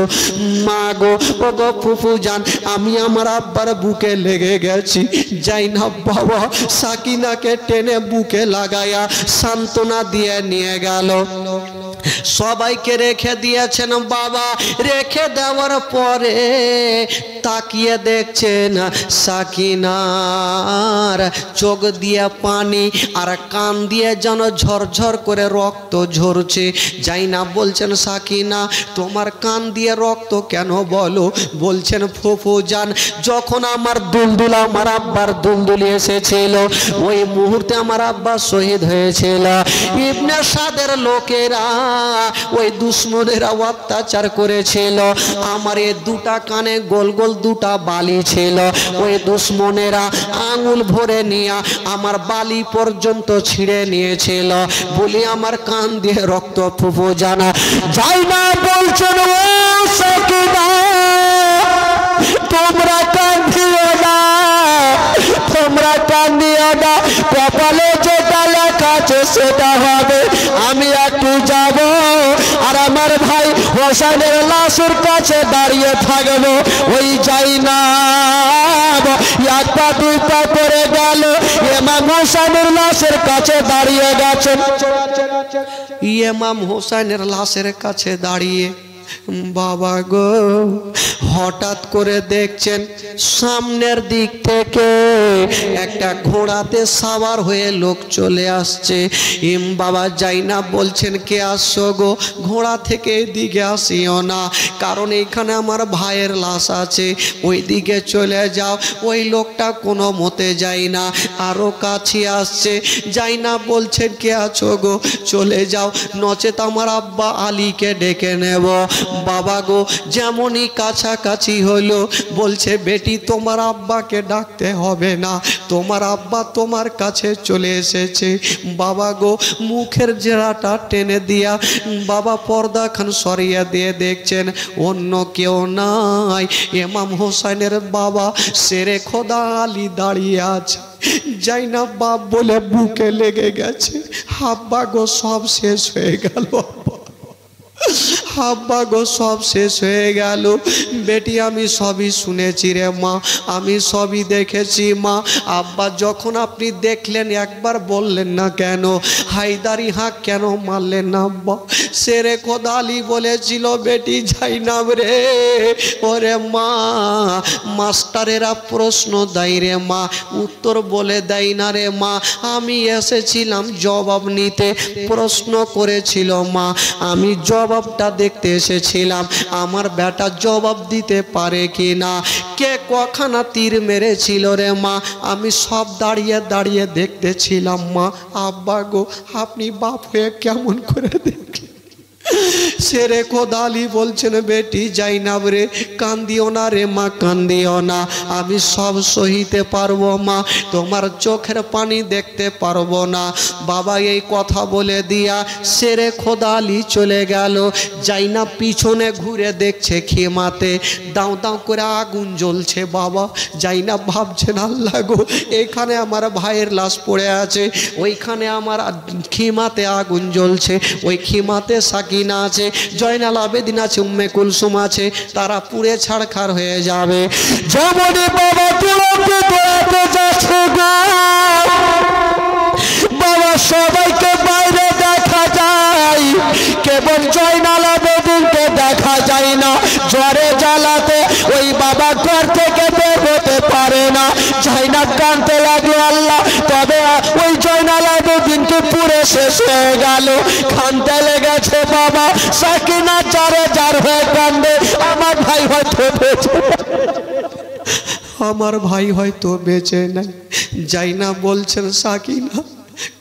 মা গো, ও গো ফুফু জান, আমি আমার আব্বার বুকে লেগে গেছি। জাইনাব বাবা সাকিনাকে টেনে বুকে লাগায়া সান্ত্বনা দিয়ে নিয়ে গেল। সবাইকে রেখে দিয়েছেন বাবা। রেখে দেওয়ার পরে তাকিয়ে দেখছেন সাকিনার চোখ দিয়ে পানি আর কান দিয়ে যেন ঝরঝর করে রক্ত ঝরছে। জাইনাব বলছেন সাকিনা তোমার কান দিয়ে রক্ত কেন বলো? বলছেন ফুফু জান, যখন আমার দুলদুল আমার আব্বার দুলদুলি এসেছিল, ওই মুহূর্তে আমার আব্বা শহীদ হয়েছিল। ইবনে সাদের লোকেরা ওই দুশ্মনেরা অত্যাচার করেছিল। আমার এই দুটা কানে গোল গোল দুটা বালি ছিল, ওই দুশ্মনেরা আঙুল ভরে নিয়ে আমার বালি পর্যন্ত ছিঁড়ে নিয়েছিল বলি আমার কান দিয়ে রক্ত ফুফু জানা যায় না। বলছেন ও সাকিনা তোমরা কান্দিও না, তোমরা কান্দিও না, কপালে যেটা লেখা আছে সেটা হবে। আমি একটু যাব আর আমার ভাই হোসেনের লাশের কাছে দাঁড়িয়ে থাকবো। ওই জাইনাব এক পা দুই পা পড়ে গেল, ইমাম হোসেনের লাশের কাছে দাঁড়িয়ে গেছেন। ইমাম হোসেনের লাশের কাছে দাঁড়িয়ে বাবা গো হঠাৎ করে দেখছেন সামনের দিক থেকে একটা ঘোড়াতে সাওয়ার হয়ে লোক চলে আসছে। বাবা জাইনাব বলছেন কে আসছো গো? ঘোড়া থেকে এদিকে আসিও না, কারণ এইখানে আমার ভাইয়ের লাশ আছে, ওই দিকে চলে যাও। ওই লোকটা কোনো মতে যায় না, আরো কাছে আসছে। জাইনাব বলছেন কে আছো গো? চলে যাও, নচেত আমার আব্বা আলীকে ডেকে নেব। বাবা গো যেমনই কাছাকাছি হলো বলছে বেটি তোমার আব্বাকে ডাকতে হবে না, তোমার আব্বা তোমার কাছে চলে এসেছে। বাবা গো মুখের জেরাটা টেনে দিয়া বাবা পর্দা খান সরিয়ে দিয়ে দেখছেন অন্য কেউ নাই, ইমাম হোসেনের বাবা শেরে খোদা আলী দাঁড়িয়ে আছে। জাইনাব বাপ বলে বুকে লেগে গেছে, আব্বা গো সব শেষ হয়ে গেল, আব্বা গো সব শেষ হয়ে গেল। বেটি আমি সবই শুনেছি রে মা, আমি সবই দেখেছি মা। আব্বা যখন আপনি দেখলেন একবার বললেন না কেন? হায়দারি হাঁক কেন মারলেন না আব্বা? শেরে খোদা আলী বলেছিল বেটি জাইনাব রে, ওরে মা মাস্টারেরা প্রশ্ন দেয় রে মা, উত্তর বলে দেয় না রে মা। আমি এসেছিলাম জবাব নিতে, প্রশ্ন করেছিল মা, আমি জবাবটা দেখতে এসেছিলাম আমার বেটা জবাব দিতে পারে কি না। কে কখানা তীর মেরেছিল রে মা, আমি সব দাঁড়িয়ে দাঁড়িয়ে দেখতেছিলাম মা। আব্বা গো আপনি বাপ হয়ে কেমন করে দেখলেন? শেরে খোদা আলী বলছেন বেটি জাইনাব রে কান্দিও না রে মা, কান্দিও না, আমি সব সহিতে পারবো মা, তোমার চোখের পানি দেখতে পারবো না। বাবা এই কথা বলে দিয়া শেরে খোদা আলী চলে গেল। জাইনাব পিছনে ঘুরে দেখছে খেমাতে দাও দাও করে আগুন জ্বলছে। বাবা জাইনাব ভাবছেন আল্লাহ গো এখানে আমার ভাইয়ের লাশ পড়ে আছে, ওইখানে আমার খিমাতে আগুন জ্বলছে, ওই খিমাতে সাকিনা আছে, জয়নাল আবেদিন আছে, উম্মে কুলসুম আছে, তারা পুড়ে ছাড়খাড় হয়ে যাবে। যেমনই বাবা যাচ্ছে গো বাবা সবাইকে বাইরে দেখা যায়, কেবল জয়নাল আবেদিনকে দেখা যায় না। জ্বরে জ্বালাতে ওই বাবা ঘর থেকে বের হতে পারে না। জাইনাব কাঁদতে লাগলো আল্লাহ, তবে ওই জয়নাল আবেদিনকে পুরে শেষ হয়ে গেল। কাঁদতে লেগেছে বাবা, সাকিনা চারে চার হয়ে কান্দে, আমার ভাই হয়তো বেঁচে, আমার ভাই হয়তো বেঁচে নাই। জাইনাব বলছেন সাকিনা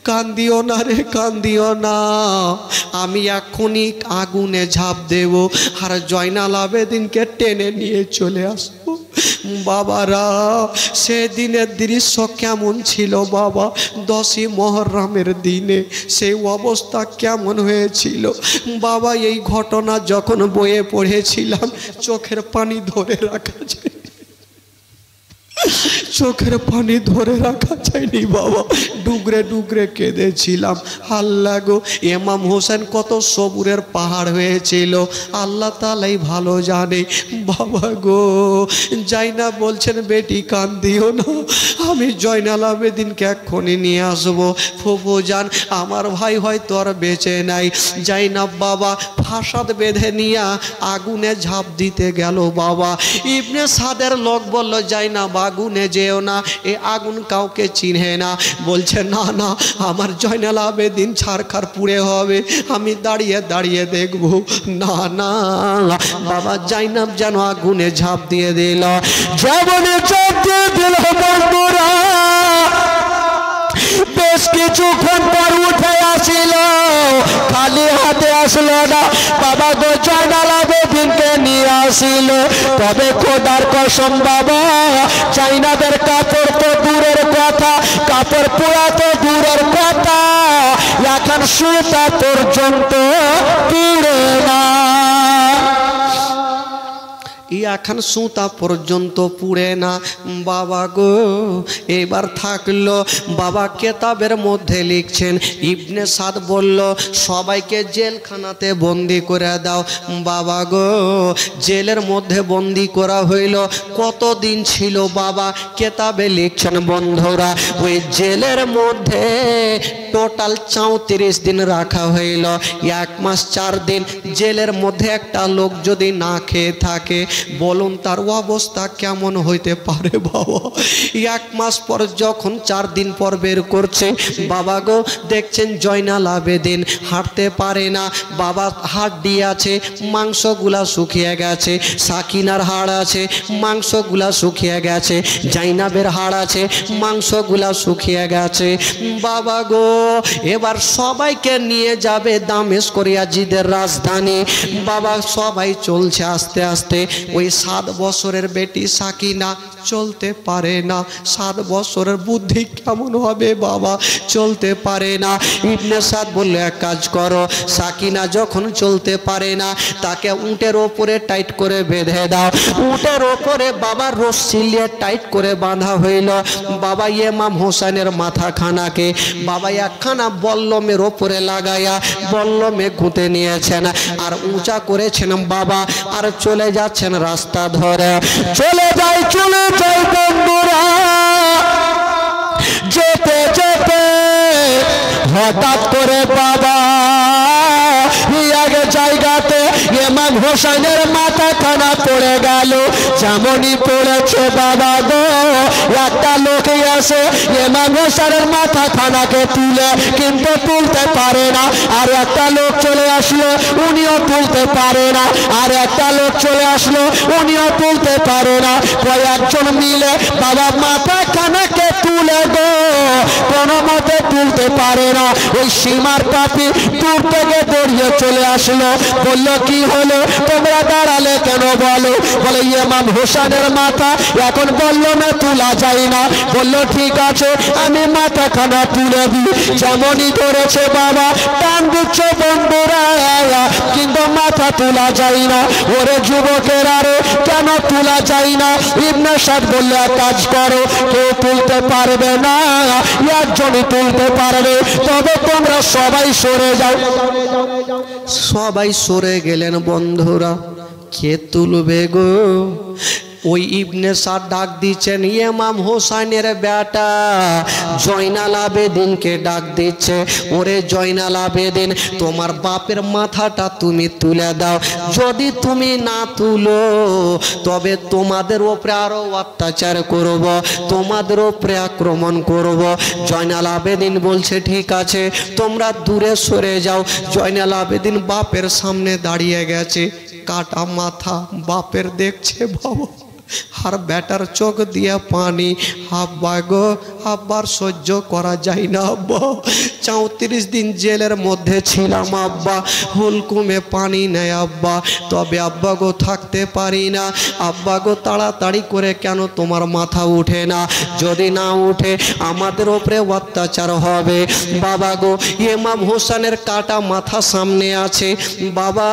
কান্দিও না রে, কান্দিও না, আমি এখনই আগুনে ঝাঁপ দেব আর জয়নাল আবেদিনকে টেনে নিয়ে চলে আসবো। বাবারা সেদিনের দৃশ্য কেমন ছিল বাবা? 10ই মুহররমের দিনে সেই অবস্থা কেমন হয়েছিল বাবা? এই ঘটনা যখন বইয়ে পড়েছিলাম চোখের পানি ধরে রাখা যায়, চোখের পানি ধরে রাখা যায়নি বাবা, ডুগরে ডুগরে কেঁদেছিলাম। আল্লাহ গো ইমাম হোসেন কত সবুরের পাহাড় হয়েছিল আল্লাহ তাআলাই ভালো জানে। বাবা গো জাইনাব বলছেন বেটি কান্দিও না, আমি জয়নাল আবেদিনকে এক্ষুনি নিয়ে আসবো। ফুফু জান আমার ভাই হয়তো আর বেঁচে নাই। জাইনাব বাবা ফাসাদ বেঁধে নিয়ে আগুনে ঝাঁপ দিতে গেল বাবা। ইবনে সাদের লোক বলল জাইনাব আগুনে যেও না, এ আগুন কাউকে চিনে না। বলছে না না আমার জয়নাল আবেদিন ছারখার পুড়ে হবে, আমি দাঁড়িয়ে দাঁড়িয়ে দেখব। না না বাবা জাইনাব যেন আগুনে ঝাঁপ দিয়ে দিল। যেমন ঝাঁপ দিয়ে দিল বন্ধুরা বেশ কিছুক্ষণ পর উঠে আসিল, খালি হাতে আসলো না বাবা গো, জয়নাল আবেদিনকে নিয়ে আসিল। তবে খোদার কসম বাবা জাইনাবের কাপড় তো দূরের কথা, কাপড় পোড়া তো দূরের কথা, এখন সুতা পর্যন্ত পুড়ে না, এখন সুতা পর্যন্ত পুড়ে না। বাবা গো এবার থাকলো বাবা কেতাবের মধ্যে লিখছেন ইবনে সাদ বলল সবাইকে জেলখানাতে বন্দি করে দাও। বাবা গো জেলের মধ্যে বন্দি করা হইল, কতদিন ছিল বাবা? কেতাবে লিখছেন বন্ধুরা ওই জেলের মধ্যে টোটাল 34 দিন রাখা হইল, 1 মাস 4 দিন। জেলের মধ্যে একটা লোক যদি না খেয়ে থাকে বলুন তার অবস্থা কেমন হইতে পারে বাবা? 1 মাস পর যখন 4 দিন পর বের করছে বাবা গো দেখছেন জয়নাল আবেদিন হাঁটতে পারে না বাবা, হাড্ডি আছে মাংসগুলা শুকিয়ে গেছে, সাকিনার হাড় আছে মাংসগুলা শুকিয়ে গেছে, জাইনাবের হাড় আছে মাংসগুলা শুকিয়ে গেছে। বাবা গো এবার সবাইকে নিয়ে যাবে দামেস্ক ইয়াজিদের রাজধানী। বাবা সবাই চলছে আস্তে আস্তে। ওই 7 বছরের বেটি সাকিনা চলতে পারে না, 7 বছরের বুদ্ধি কেমন হবে বাবা? চলতে পারে না। ইবনে সাদ বলল এক কাজ করো, সাকিনা যখন চলতে পারে না তাকে উটের ওপরে টাইট করে বেঁধে দাও। উটের ওপরে বাবা রশ্মি দিয়ে টাইট করে বাঁধা হইল বাবা ইমাম হোসেনের মাথাখানাকে। বাবা একখানা বল্লমের ওপরে লাগাইয়া বল্লমে গুঁতে নিয়েছেন আর উঁচা করেছেন বাবা, আর চলে যাচ্ছেন রাস্তা ধরে। চলে যাই বন্ধুরা, যেতে যেতে হঠাৎ করে বাবা এক জায়গাতে ইমাম হোসেনের মাথা খানা পড়ে গেল। যেমনই পড়েছে বাবা গো, একটা লোক এসে ইমাম হোসেনের মাথা খানাকে তুলে, কিন্তু তুলতে পারে না। আর একটা লোক চলে আসলো, উনিও তুলতে পারে না। আর একটা লোক চলে আসলো, উনিও তুলতে পারে না। কয়েকজন মিলে বাবা মাথা খানাকে তুলে গো, কোনো মতে তুলতে পারে না। ওই সীমার পাপি দূর থেকে দৌড়িয়ে চলে আসলো, বললো কি হলো, তোমরা দাঁড়ালে কেন? বলো। বলে ইমাম হোসেনের মাথা এখন বল্লমে তোলা যায় না। বললো ঠিক আছে, আমি মাথা খানা তুলে দিই। যেমনই ধরেছে বাবা টান দিচ্ছে বন্ধুরা, কিন্তু মাথা তোলা যায় না। ওরে যুবকের আরে কেন তোলা যায় না? ইবনে সাদ বললে এক কাজ করো, কেউ তুলতে পারবে না, একজনই তুলতে পারবে, তবে তোমরা সবাই সরে যাও। সবাই সরে গেলেন বন্ধুরা। কে তুলবে গো? ওই ইবনে সাদ ডাক দিচ্ছেন ইমাম হোসেনের বেটা জয়নাল আবেদিনকে ডাক দিচ্ছে, ওরে জয়নাল আবেদিন, তোমার বাপের মাথাটা তুমি তুলে দাও। যদি তুমি না তুলো তবে তোমাদের উপরে আরো অত্যাচার করব, তোমাদের উপরে আক্রমণ করব। জয়নাল আবেদিন বলছে ঠিক আছে, তোমরা দূরে সরে যাও। জয়নাল আবেদিন বাপের সামনে দাঁড়িয়ে গেছে, কাটা মাথা বাপের দেখছে বাবা, আর বেটার চোখ দিয়ে পানি। আব্বা গো, আব্বার সহ্য করা যায় না আব্বা, 34 দিন জেলের মধ্যে ছিলাম আব্বা, হুলকুমে পানি নেই আব্বা, তবে আব্বা গো থাকতে পারি না। আব্বা গো তাড়াতাড়ি করে কেন তোমার মাথা উঠে না? যদি না উঠে আমাদের ওপরে অত্যাচার হবে। বাবা গো, ইমাম হোসেনের কাটা মাথা সামনে আছে বাবা,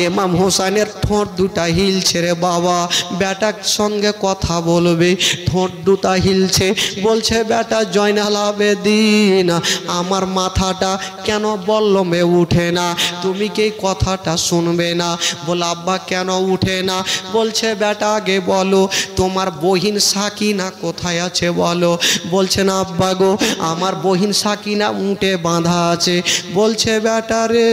ইমাম হোসেনের ঠোঁট দুটা হিলছে রে বাবা। বেটার সঙ্গে কথা বলবে, ঠোঁট দুটা হিলছে, বলছে বেটা জয়নাল আবেদিন, আমার মাথাটা কেন বল্লমে উঠে না? তুমি কি কথাটা শুনবে না? বল আব্বা কেন উঠে না? বলছে বেটা আগে বলো তোমার বহিন সাকিনা কোথায় আছে বলো। বলছে না আব্বা গো, আমার বহিন সাকিনা উঠে বাঁধা আছে। বলছে বেটা রে,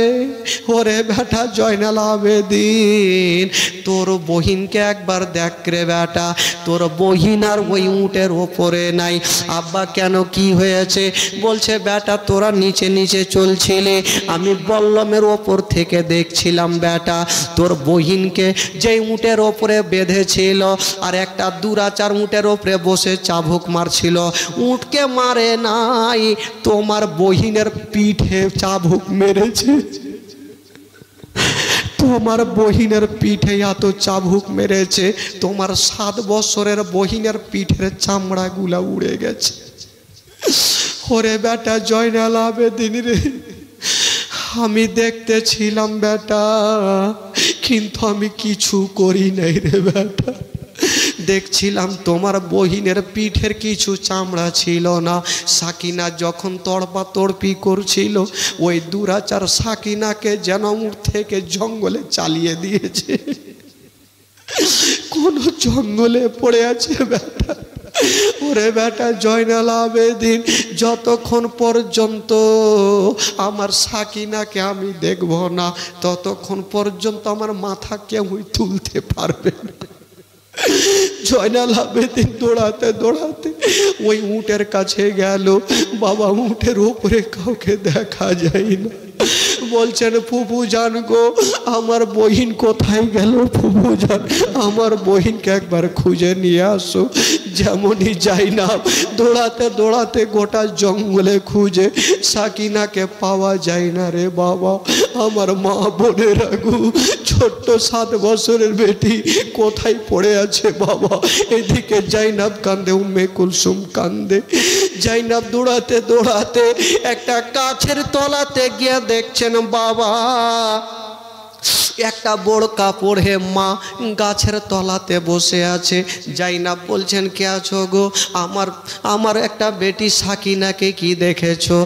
ওরে বেটা জয়নাল আবেদিন, তোর বহিনকে একবার দেখ রে বেটা, তোর বহিন আর ওই উটের ওপরে নাই। আব্বা কেন, কি হয়েছে? বলছে বেটা তোরা নিচে নিচে চলছিলে, আমি বল্লমের ওপর থেকে দেখছিলাম বেটা তোর বহিনকে যেই উটের ওপরে বেঁধেছিল আর একটা দুরাচার উটের ওপরে বসে চাবুক মারছিল, উটকে মারে নাই, তোমার বহিনের পিঠে চাবুক মেরেছে। তোমার বহিনের পিঠে এত চাবুক মেরেছে, তোমার 7 বছরের বহিনের পিঠের চামড়াগুলা উড়ে গেছে। ওরে বেটা জয়নাল আবেদিন রে, আমি দেখতেছিলাম বেটা, কিন্তু আমি কিছু করি নাই রে বেটা। দেখছিলাম তোমার বহিনের পিঠের কিছু চামড়া ছিল না। সাকিনা যখন তড়পা তড়পি করছিল, ওই দুরাচার সাকিনাকে যেন উঠ থেকে জঙ্গলে চালিয়ে দিয়েছে, কোন জঙ্গলে পড়ে আছে বেটা। ওরে বেটা জয়নাল আবেদিন, যতক্ষণ পর্যন্ত আমার সাকিনাকে আমি দেখব না, ততক্ষণ পর্যন্ত আমার মাথা কেউই তুলতে পারবে না। জয়নাল আবেদিন দৌড়াতে দৌড়াতে ওই উটের কাছে গেল। বাবা উটের উপরে কাউকে দেখা যায় না। বলছেন ফুফু জান গো, আমার বহিন কোথায় গেল? ফুফু জান, আমার বহিনকে একবার খুঁজে নিয়ে আসো। যেমনই যাই না, দৌড়াতে দৌড়াতে গোটা জঙ্গলে খুঁজে সাকিনাকে পাওয়া যায় না রে বাবা। আমার মা বোনেরা গো, ছোট্ট 7 বছরের বেটি কোথায় পড়ে আছে বাবা। এদিকে জাইনাব কান্দে, উম্মে কুলসুম কান্দে। জাইনাব দৌড়াতে দৌড়াতে একটা গাছের তলাতে গিয়ে দেখছেন বাবা একটা বোরকা পরে মা গাছের তলাতে বসে আছে। জাইনাব বলছেন, কে আছো গো? আমার একটা বেটি সাকিনাকে কি দেখেছো?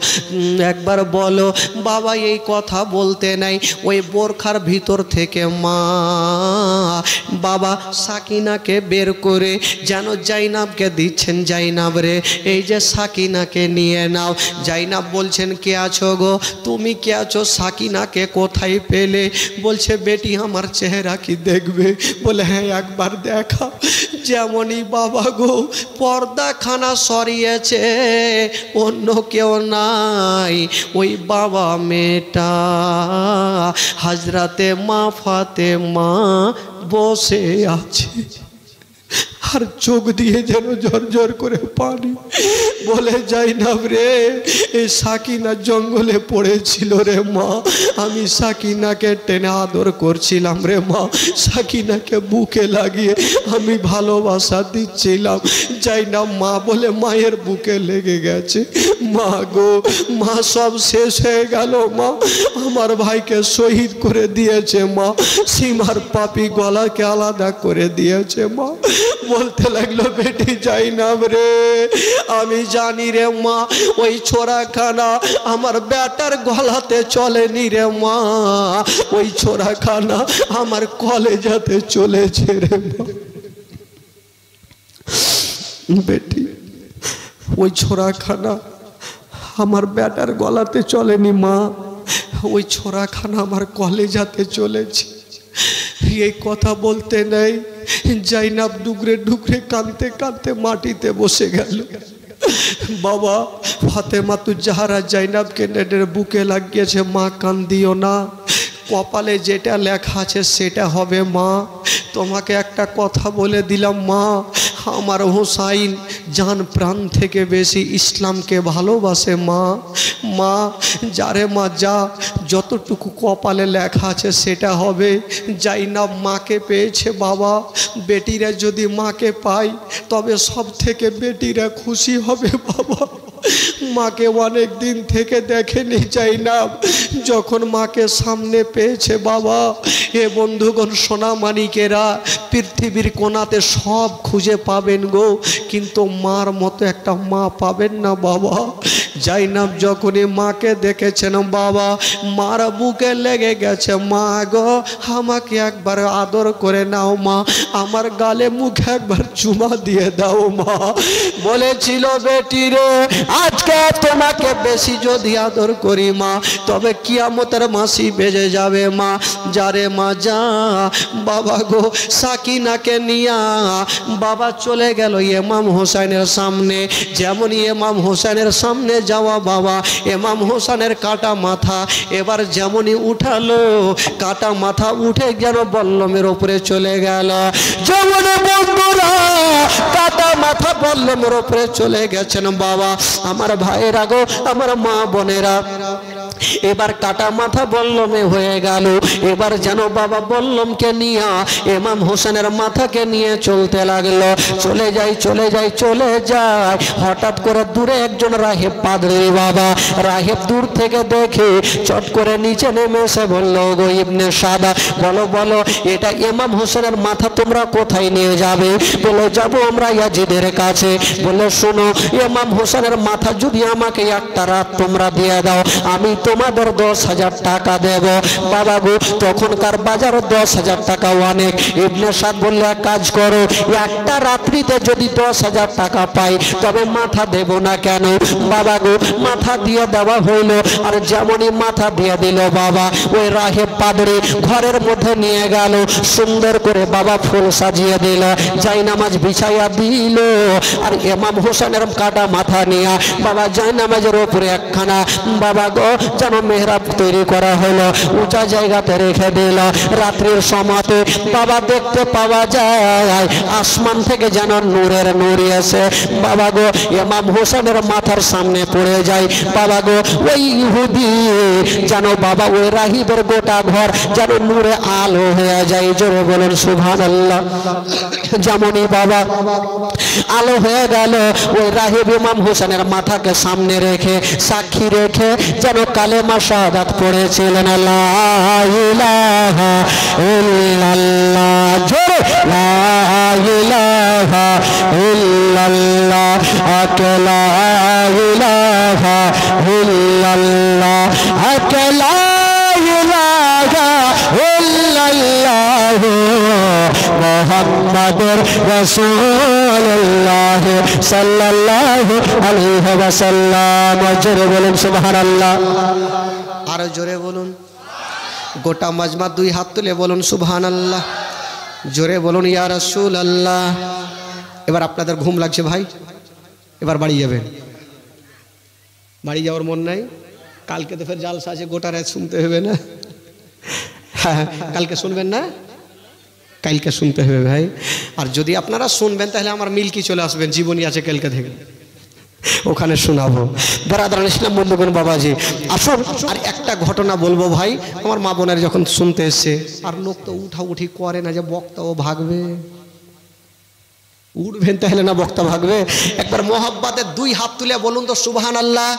একবার বলো। বাবা এই কথা বলতে নাই, ওই বোরখার ভিতর থেকে মা বাবা সাকিনাকে বের করে যেন জাইনাবকে দিচ্ছেন, জাইনাব রে এই যে সাকিনাকে নিয়ে নাও। জাইনাব বলছেন, কে আছো গো? তুমি কে আছো? সাকিনাকে কোথায় পেলে? বলছে, বেটি আমার চেহারা কি দেখবে? বলে, হ্যাঁ একবার দেখা। যেমনই বাবা গো পর্দাখানা সরিয়েছে, অন্য কেউ নাই, ওই বাবা মেয়েটা হযরতে মা ফাতেমা বসে আছে। আর চোখ দিয়ে যেন ঝরঝর করে পানি। বলে, জাইনাব রে এই সাকিনা জঙ্গলে পড়েছিল রে মা, আমি সাকিনাকে টেনে আদর করছিলাম রে মা, সাকিনাকে বুকে লাগিয়ে আমি ভালোবাসা দিচ্ছিলাম। জাইনাব মা বলে, মায়ের বুকে লেগে গেছে। মা গো মা সব শেষ হয়ে গেল মা, আমার ভাইকে শহীদ করে দিয়েছে মা, সীমার পাপি গলাকে আলাদা করে দিয়েছে মা। বলতে লাগলো, বেটি জাইনাব রে আমি জানি রে মা, ওই ছোরাখানা আমার বেটার গলাতে চলেনি রে মা, ওই ছোরাখানা আমার কলেজাতে চলেছে রে মা। বেটি ওই ছোরাখানা আমার বেটার গলাতে চলেনি মা, ওই ছোরাখানা আমার কলেজাতে চলেছে। এই কথা বলতে নেই, জাইনাব ডুকরে ডুকরে কাঁদতে কাঁদতে মাটিতে বসে গেল। বাবা ফাতেমাতুজ জাহরা জাইনাবকে নেটের বুকে লাগিয়েছে, মা কান্দিও না, কপালে যেটা লেখা আছে সেটা হবে মা। তোমাকে একটা কথা বলে দিলাম মা, আমার হোসাইন জান প্রাণ থেকে বেশি ইসলামকে ভালোবাসে মা। মা যারে মা যা, যতটুকু কপালে লেখা আছে সেটা হবে। জাইনাব মাকে পেয়েছে বাবা, বেটিরা যদি মাকে পাই তবে সব থেকে বেটিরা খুশি হবে বাবা। মাকে অনেক দিন থেকে দেখেনি জাইনাব, যখন মাকে সামনে পেয়েছে বাবা, এ বন্ধুগণ সোনামানিকেরা পৃথিবীর কোনাতে সব খুঁজে পাবেন গো, কিন্তু মার মতো একটা মা পাবেন না বাবা। জাইনাব যখনই মাকে দেখেছেন বাবা, মার বুকে লেগে গেছে, মা গো আমাকে একবার আদর করে নাও মা, আমার গালে মুখে একবার চুমা দিয়ে দাও মা। বলেছিল, বেটি রে আজকে তোমাকে বেশি যদি আদর করি মা, তবে কিয়ামতের মাসি বেজে যাবে মা। যারে মা যা। বাবা গো সাকিনাকে নিয়া বাবা চলে গেল ইমাম হোসেনের সামনে। যেমনই ইমাম হোসেনের সামনে যাওয়া বাবা, ইমাম হোসেনের কাটা মাথা এবার যেমনই উঠালো, কাটা মাথা উঠে যেন বল্লমের উপরে চলে গেল। যেমন বন্ধুরা কাটা মাথা বল্লমের উপরে চলে গেছেন বাবা, আমার ভাইয়েরা গো, আমার মা বোনেরা, এবার কাটা মাথা বল্লমে হয়ে গেল। এবার যেন বাবা বল্লমকে নিয়ে ইমাম হোসেনের মাথাকে নিয়ে চলতে লাগলো। চলে যায় চলে যায় চলে যায়, হঠাৎ করে দূরে একজন রাহেব পাদ্রী বাবা, রাহেব দূর থেকে দেখে চট করে নিচে নেমে এসে বললো, গো ইবনে সাদা, বলো বলো এটা ইমাম হোসেনের মাথা তোমরা কোথায় নিয়ে যাবে? বলো যাবো আমরা ইয়াজিদের কাছে। বলে শোনো, ইমাম হোসেনের মাথা যদি আমাকে একটা রাত তোমরা দিয়ে দাও, আমি তোমাদের 10,000 টাকা দেব। বাবা গো তখনকার বাজার 10,000 টাকা অনেক। ইবনে সাদ বললে, এক কাজ করো, একটা রাত্রিতে যদি 10,000 টাকা পাই তবে মাথা দেব না কেন? বাবা গো মাথা দিয়ে দেওয়া হইল। আর যেমনই মাথা দিয়ে দিল বাবা, ওই রাহেব পাদ্রী ঘরের মধ্যে নিয়ে গেল, সুন্দর করে বাবা ফুল সাজিয়ে দিল, জায়নামাজ বিছাইয়া দিল। আর ইমাম হোসেনের কাটা মাথা নিয়ে বাবা জায়নামাজের উপরে একখানা বাবা গো যেন মেহরাব তৈরি করা হলো, উঁচা জায়গাতে রেখে দিল। রাত্রির সময়তে বাবা দেখতে পাওয়া যায় আসমান থেকে যেন নূরের নূর এসে বাবা গো ইমাম হোসেনের মাথার সামনে পড়ে যায়। বাবা গো ওই ইহুদি যেন বাবা ওই রাহিবের গোটা ঘর যেন নূরে আলো হয়ে যায়। জোরে বলেন সুবহানাল্লাহ। যেমনই বাবা আলো হয়ে গেল, ওই রাহিব ইমাম হোসেনের মাথাকে সামনে রেখে সাক্ষী রেখে যেন কালে কালেমা শাহাদাত পড়েছিলেন লা ইলাহা ইল্লাল্লাহ, জোরে লা ইলাহা ইল্লাল্লাহ, লা ইলাহা ইল্লাল্লাহ, লা ইলাহা ইল্লাল্লাহ মুহাম্মাদুর রাসূলুল্লাহ সাল্লাল্লাহু আলাইহি ওয়াসাল্লাম। জোরে বলুন সুবহানাল্লাহ, আরো জোরে বলুন। গোটা মাজমা দুই হাত তুলে বলুন সুবহানাল্লাহ, জোরে বলুন ইয়া রাসূলুল্লাহ। এবার আপনাদের ঘুম লাগছে ভাই, এবার বাড়ি যাবেন। বাড়ি যাওয়ার মন নাই? কালকে তো ফের জালসা আছে, গোটা রাত শুনতে হবে না? হ্যাঁ, কালকে শুনবেন না? কালকে শুনতে হবে ভাই। আর যদি আপনারা শুনবেন তাহলে আমার মিল্কি চলে আসবেন, জীবনী আছে কালকে থেকে, ওখানে শোনাবো। বারাদারান ইসলাম বন্ধুগণ, বাবাজি আসুন আর একটা ঘটনা বলবো ভাই। আমার মা বোনের যখন শুনতে এসছে, আর লোক তো উঠাউঠি করে না যে বক্তাও ভাগবে, উঠবেন তাহলে না বক্তা ভাগবে। একবার মোহাব্বতের দুই হাত তুলে বলুন তো সুবহানাল্লাহ।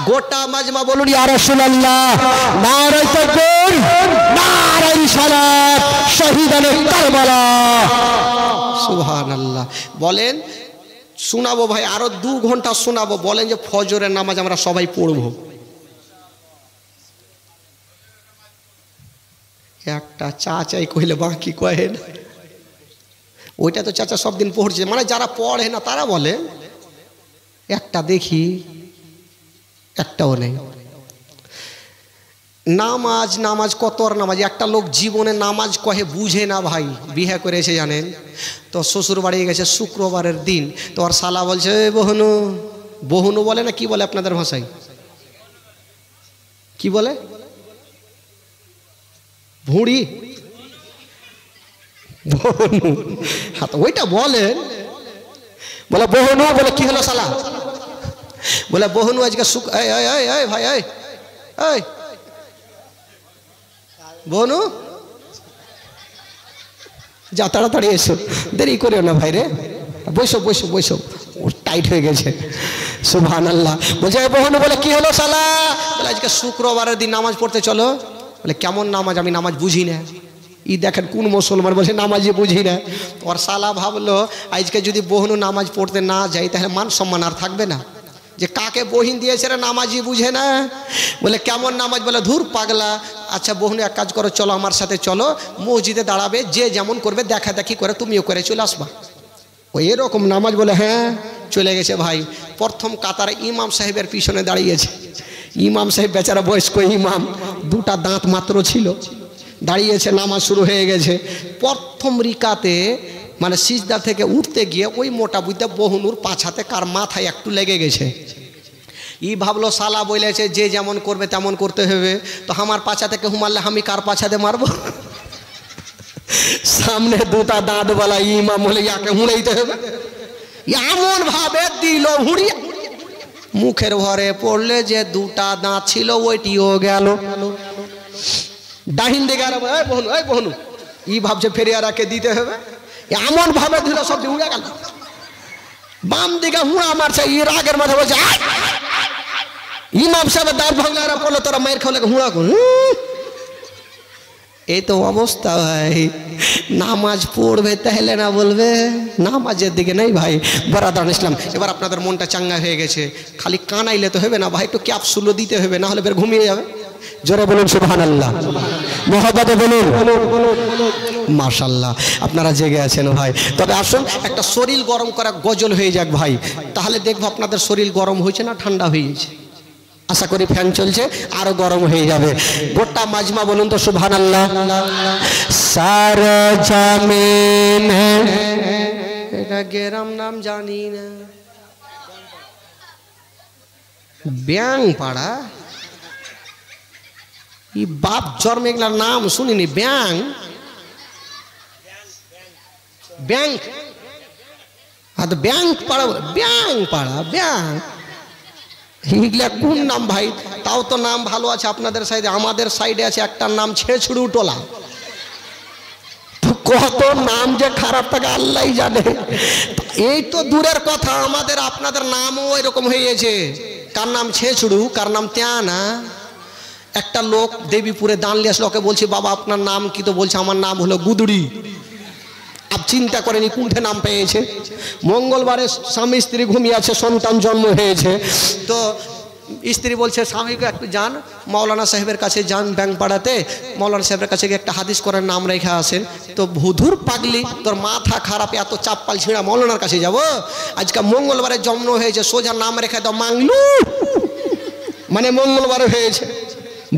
গোটা মাজমা বলুন ইয়া রাসূলুল্লাহ, নারে তাকবীর, নারে রিসালাত, শহীদানে কারবালা, সুবহানাল্লাহ বলেন। শোনাবো ভাই, আরো 2 ঘন্টা শোনাবো। বলেন যে ফজরের নামাজ আমরা সবাই পড়বো। একটা চা চাই কইলে বাকি কয়ে না, ওইটা তো চাচা সব দিন পড়ছে, মানে যারা পড়ে না তারা বলে একটা দেখি, একটাও নেই। নামাজ নামাজ কত আর নামাজ, একটা লোক জীবনে নামাজ কহে বুঝে না ভাই। বিয়ে করেছে জানেন তো, শ্বশুর বাড়ি গেছে শুক্রবারের দিন, তো আর শালা বলছে বহনু, বহনু বলে না কি বলে আপনাদের ভাষায়, কি বলে? ভুঁড়ি, বহনু, হ্যাঁ তো ওইটা বলেন। বলে বহনু, বলে কি হলো শালা? বলে বহনু আজকে ভাই এই বহনু যা তাড়াতাড়ি এসো, দেরি করিও না ভাই রে, বসো বসো বসো, টাইট হয়ে গেছে। সুবহানাল্লাহ। বলছে বহনু, বলে কি হলো শালা? বলে আজকে শুক্রবারের দিন নামাজ পড়তে চলো। বলে কেমন নামাজ? আমি নামাজ বুঝি না। ই দেখেন কোন মুসলমান বলছে নামাজই বুঝি না। ওর শালা ভাবলো আজকে যদি বহনু নামাজ পড়তে না যাই তাহলে মান সম্মান আর থাকবে না, যে কাকে বহিন দিয়েছে রে নামাজই বুঝে না। বলে কেমন নামাজ? বলে ধুর পাগলা। আচ্ছা বহনু এক কাজ করো, চলো আমার সাথে চলো, মসজিদে দাঁড়াবে, যে যেমন করবে দেখা দেখি করে তুমিও করে চলে আসবা। ওই এরকম নামাজ? বলে হ্যাঁ। চলে গেছে ভাই, প্রথম কাতারে ইমাম সাহেবের পিছনে দাঁড়িয়েছে। ইমাম সাহেব বেচারা বয়স্ক ইমাম, 2টা দাঁত মাত্র ছিল, দাঁড়িয়েছে, নামাজ শুরু হয়ে গেছে। প্রথম রিকাতে মানে সিজদা থেকে উঠতে গিয়ে ওই মোটা বুঝতে বহনুর পাছাতে কার মাথায় একটু লেগে গেছে। ই ভাবলো শালা বলেছে যে যেমন করবে তেমন করতে হবে, তো আমার পাছা থেকে হুমারলে আমি কার পাছাতে মারবো? সামনে 2টা দাঁত বলা ইমাম বলে ইয়াকে হুঁড়াইতে হবে, এমন ভাবে দিল হুঁড়িয়ে, মুখের ভরে পড়লে যে 2টা দাঁত ছিল ওইটিও গেল। ডাহিন দিকে আর এই বহনু ই ভাবছে ফেরিয়ারাকে দিতে হবে, এমন ভাবে দিল সব উড়ে গেল। বাম দিকে হুঁড়া মারছে, ই রাগের মাথা বলছে ইমাম সাহেব দাঁত ভাঙলে আর পড়লো তোরা মায়ের খাওয়ালে হুঁড়া কর। এই তো অবস্থা ভাই, নামাজ পড়বে তাহলে না বলবে, নামাজের দিকে নেই ভাই। বারাদারান ইসলাম, এবার আপনাদের মনটা চাঙ্গা হয়ে গেছে, খালি কানাইলে তো হবে না ভাই, একটু ক্যাপসুলও দিতে হবে, না হলে বের ঘুমিয়ে যাবে। জোরে বলুন সুবহানাল্লাহ, মহব্বতে বলুন মাশাআল্লাহ। আপনারা জেগে আছেন ভাই। তবে আসুন একটা শরীর গরম করা গজল হয়ে যাক ভাই, তাহলে দেখবো আপনাদের শরীর গরম হয়েছে না ঠান্ডা হয়ে গেছে। আশা করি ফ্যান চলছে, আরো গরম হয়ে যাবে। গোটা মাজমা বলুন তো সুবহানাল্লাহ। সারা জামিন, এটা গেরাম নাম জানি না, ব্যাং পাড়া, ই বাপ জন্মে এগুলার নাম শুনিনি। ব্যাং, ব্যাংক, ব্যাংক পাড়া, ব্যাং পাড়া, ব্যাং, এগুলা কোন নাম ভাই? তাও তো নাম ভালো আছে আপনাদের সাইডে, আমাদের সাইডে আছে একটার নাম ছেছড়ু টোলা। কত নাম যে খারাপ থাকে আল্লাহ জানে। এই তো দূরের কথা, আমাদের আপনাদের নামও এরকম হয়ে গেছে। কার নাম ছেঁচড়ু, কার নাম ত্যানা। একটা লোক দেবীপুরে দান নিয়ে আসলো, ওকে বলছি বাবা আপনার নাম কি? তো বলছে আমার নাম হলো গুদড়ি। আপ চিন্তা করেনি কোনটা নাম পেয়েছে। মঙ্গলবারে স্বামী স্ত্রী ঘুমিয়ে আছে, সন্তান জন্ম হয়েছে। তো স্ত্রী বলছে স্বামীকে একটু যান মৌলানা সাহেবের কাছে, যান ব্যাংক পাড়াতে, মৌলানা সাহেবের কাছে গিয়ে একটা হাদিস করার নাম রেখে আসেন। তো ভুধুর পাগলি, তোর মাথা খারাপ, এত চাপ্পাল ছিঁড়া মৌলানার কাছে যাব? আজকে মঙ্গলবারে জন্ম হয়েছে, সোজা নাম রেখে দাও মাংলু, মানে মঙ্গলবারে হয়েছে।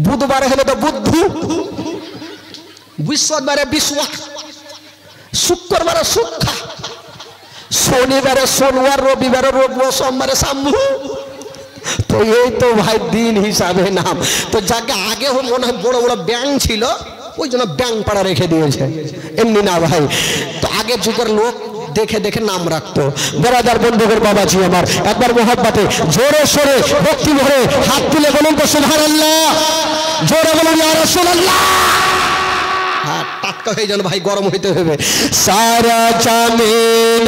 বুধবারে হলে তো বুদ্ধু, বৃহস্পতিবারে বিশ্বা, শুক্রবারে সুক্ষা, শনিবারে সোনবার, রবিবারে রোগ, সোমবারে শাম্ভু। তো এই তো ভাই দিন হিসাবে নাম। তো যাকে আগে মনে হয় বড় বড় ব্যাংক ছিল, ওই জন্য ব্যাংক পাড়া রেখে দিয়েছে, এমনি না ভাই। তো আগের যুগের লোক দেখে দেখে নাম রাখতো। বেরাদার বন্ধুদের বাবাজি আমার, একবার মোহাব্বতে জোরে সোরে ভক্তি ভরে হাত তুলে বলুন তো সুবহানাল্লাহ, জোরে বলুন ইয়া রাসূলুল্লাহ। হ্যাঁ, টাটকা হয়ে যান ভাই, গরম হইতে হবে। সারা জামিন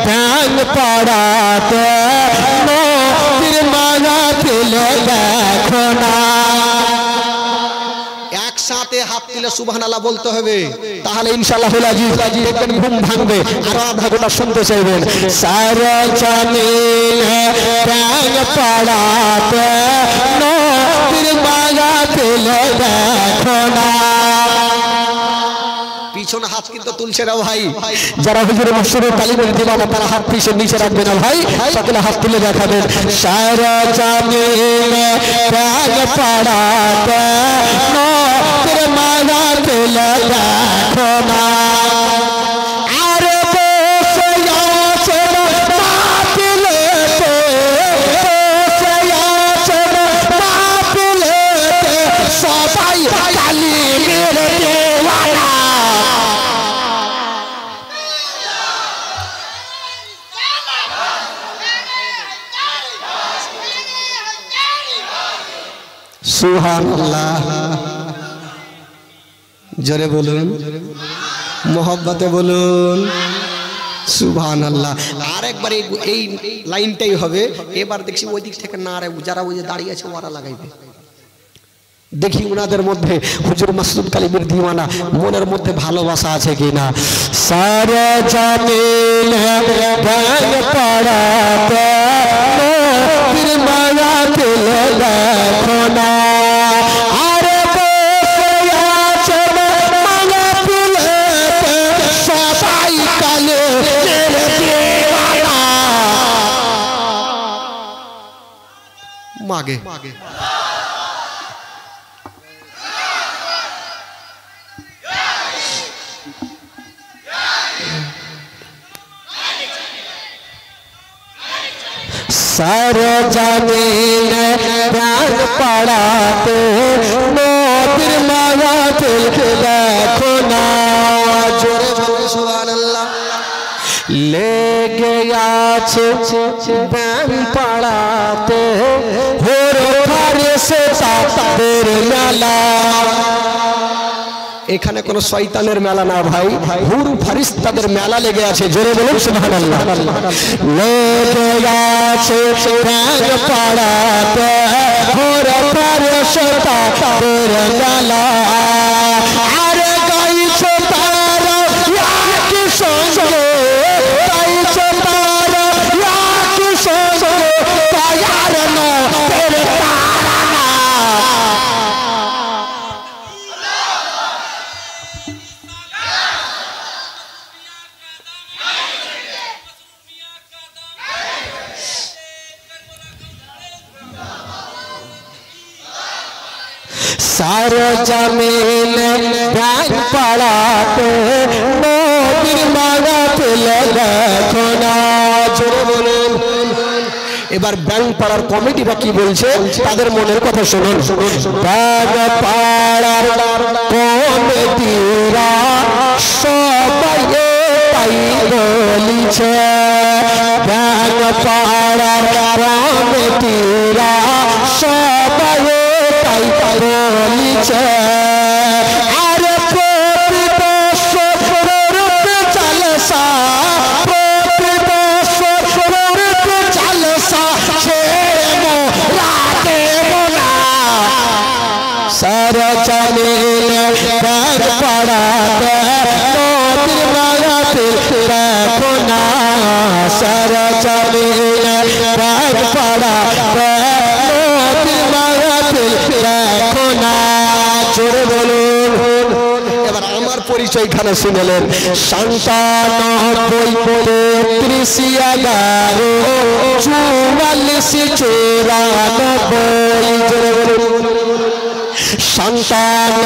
ব্যাংক পাড়াতে নবীর মায়া তুলে দেখো না। একসাথে হাত তুলে সুবহানাল্লাহ বলতে হবে, তাহলে ইনশাআল্লাহ দেখবেন ঘুম ভাঙবে, আর আধা ঘন্টা শুনতে চাইবেন। সারা জামিন ব্যাংক পাড়াতে নবীর মায়া তুলে দেখো না। পিছনে হাত কিন্তু তুলছে না ভাই, যারা হুজুরের মসজিদের তালিমের দিওয়ানা তারা হাত পিছনে নিচে রাখবে না ভাই, সকলে হাত তুলে দেখাবেন। সারা জামিন ব্যাংক পাড়াতে নবীর মায়া তুলে দেখো না। আরে বসে আছে মাহফিলেতে, বসে আছে মাহফিলেতে সবাই তালিমের দিওয়ানা। সুবহানাল্লাহ, জোরে বলুন, মোহব্বতে বলুন সুবহানাল্লাহ। আরেকবার এই লাইনটাই হবে। এবার দেখছি ওই দিক থেকে না, যারা ওই যে দাঁড়িয়ে আছে ওরা লাগাইবে। দেখি ওনাদের মধ্যে হুজুর মাসুদ কালিমের দিওয়ানা মনের মধ্যে ভালোবাসা আছে কিনা। সারা জামিন ব্যাংক পাড়াতে নবীর মায়া তুলে দেখো না। আরে বসে আছে মাহফিলেতে সবাই কালিমের দিওয়ানা। মাগে सारा জামিন ব্যাংক পাড়াতে নবীর মায়া তুলে দেখো না। জোরে বলুন সুবহানাল্লাহ। লেগে আছে ব্যাংক পাড়াতে হোর ফারেসে তাদের মেলা। এখানে কোন শয়তানের মেলা না ভাই, হুর ফারিস্তাদের মেলা লেগে আছে। জোরে বলুন সুবহানাল্লাহ। লেগে আছে ব্যাংক পাড়াতে হোর ফারেসে তাদের মেলা। আরে গাইছে তারা একই সঙ্গে, গাইছে তারা একই সঙ্গে, তায়ার না তেরে তারানা। सारा জামিন ব্যাংক পাড়াতে নবীর মায়া তুলে দেখো না। জোরে বলুন। এবার ব্যাংক পাড়ার কমিটিরা কি বলছে, তাদের মনের কথা শুনুন। ব্যাংক পাড়ার কমিটিরা সবাই তাই বলিছে, ব্যাংক পাড়ার কমিটিরা সবাই তাই বলিছে। আরে প্রতি বছর করতে জলসা, প্রতি বছর করতে জলসা, ছেড়ে জোরে বলুন। এবার আমার পরিচয়খানে শুনলেন, 97 জোরে বলুন। 97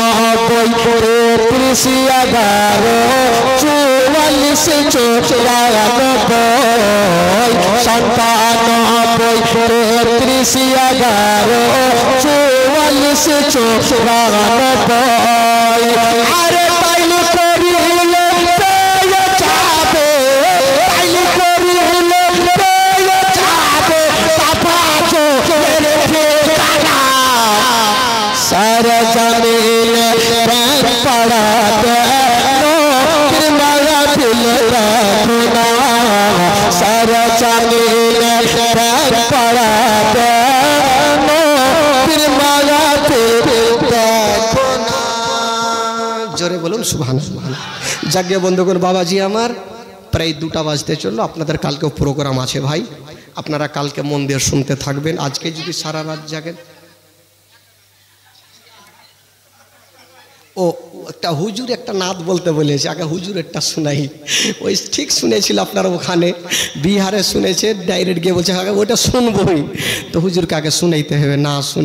আরে তাইলে করিলে পেয়ে যাবে, তাইলে করিলে পেয়ে যাবে বাবা জোরে ঠিকানা। সারা জামিলে প্রেম পড়াতে সারা জামিলে প্রেম পড়াতে জোরে বলুন সুবহানাল্লাহ। জাগিয়ে বন্ধুগণ, বাবাজি আমার প্রায় 2টা বাজতে চললো। আপনাদের কালকেও প্রোগ্রাম আছে ভাই, আপনারা কালকে মন দিয়ে শুনতে থাকবেন। আজকে যদি সারা রাত জাগেন। ও একটা হুজুর একটা নাত বলতে বলেছে, আগে হুজুর একটা শোনাই। ওই ঠিক শুনেছিল আপনারা ওখানে বিহারে শুনেছে, ডাইরেক্ট গিয়ে বলছে আগে ওটা শুনবই, তো হুজুরকে আগে শুনাইতে হবে, না শুনে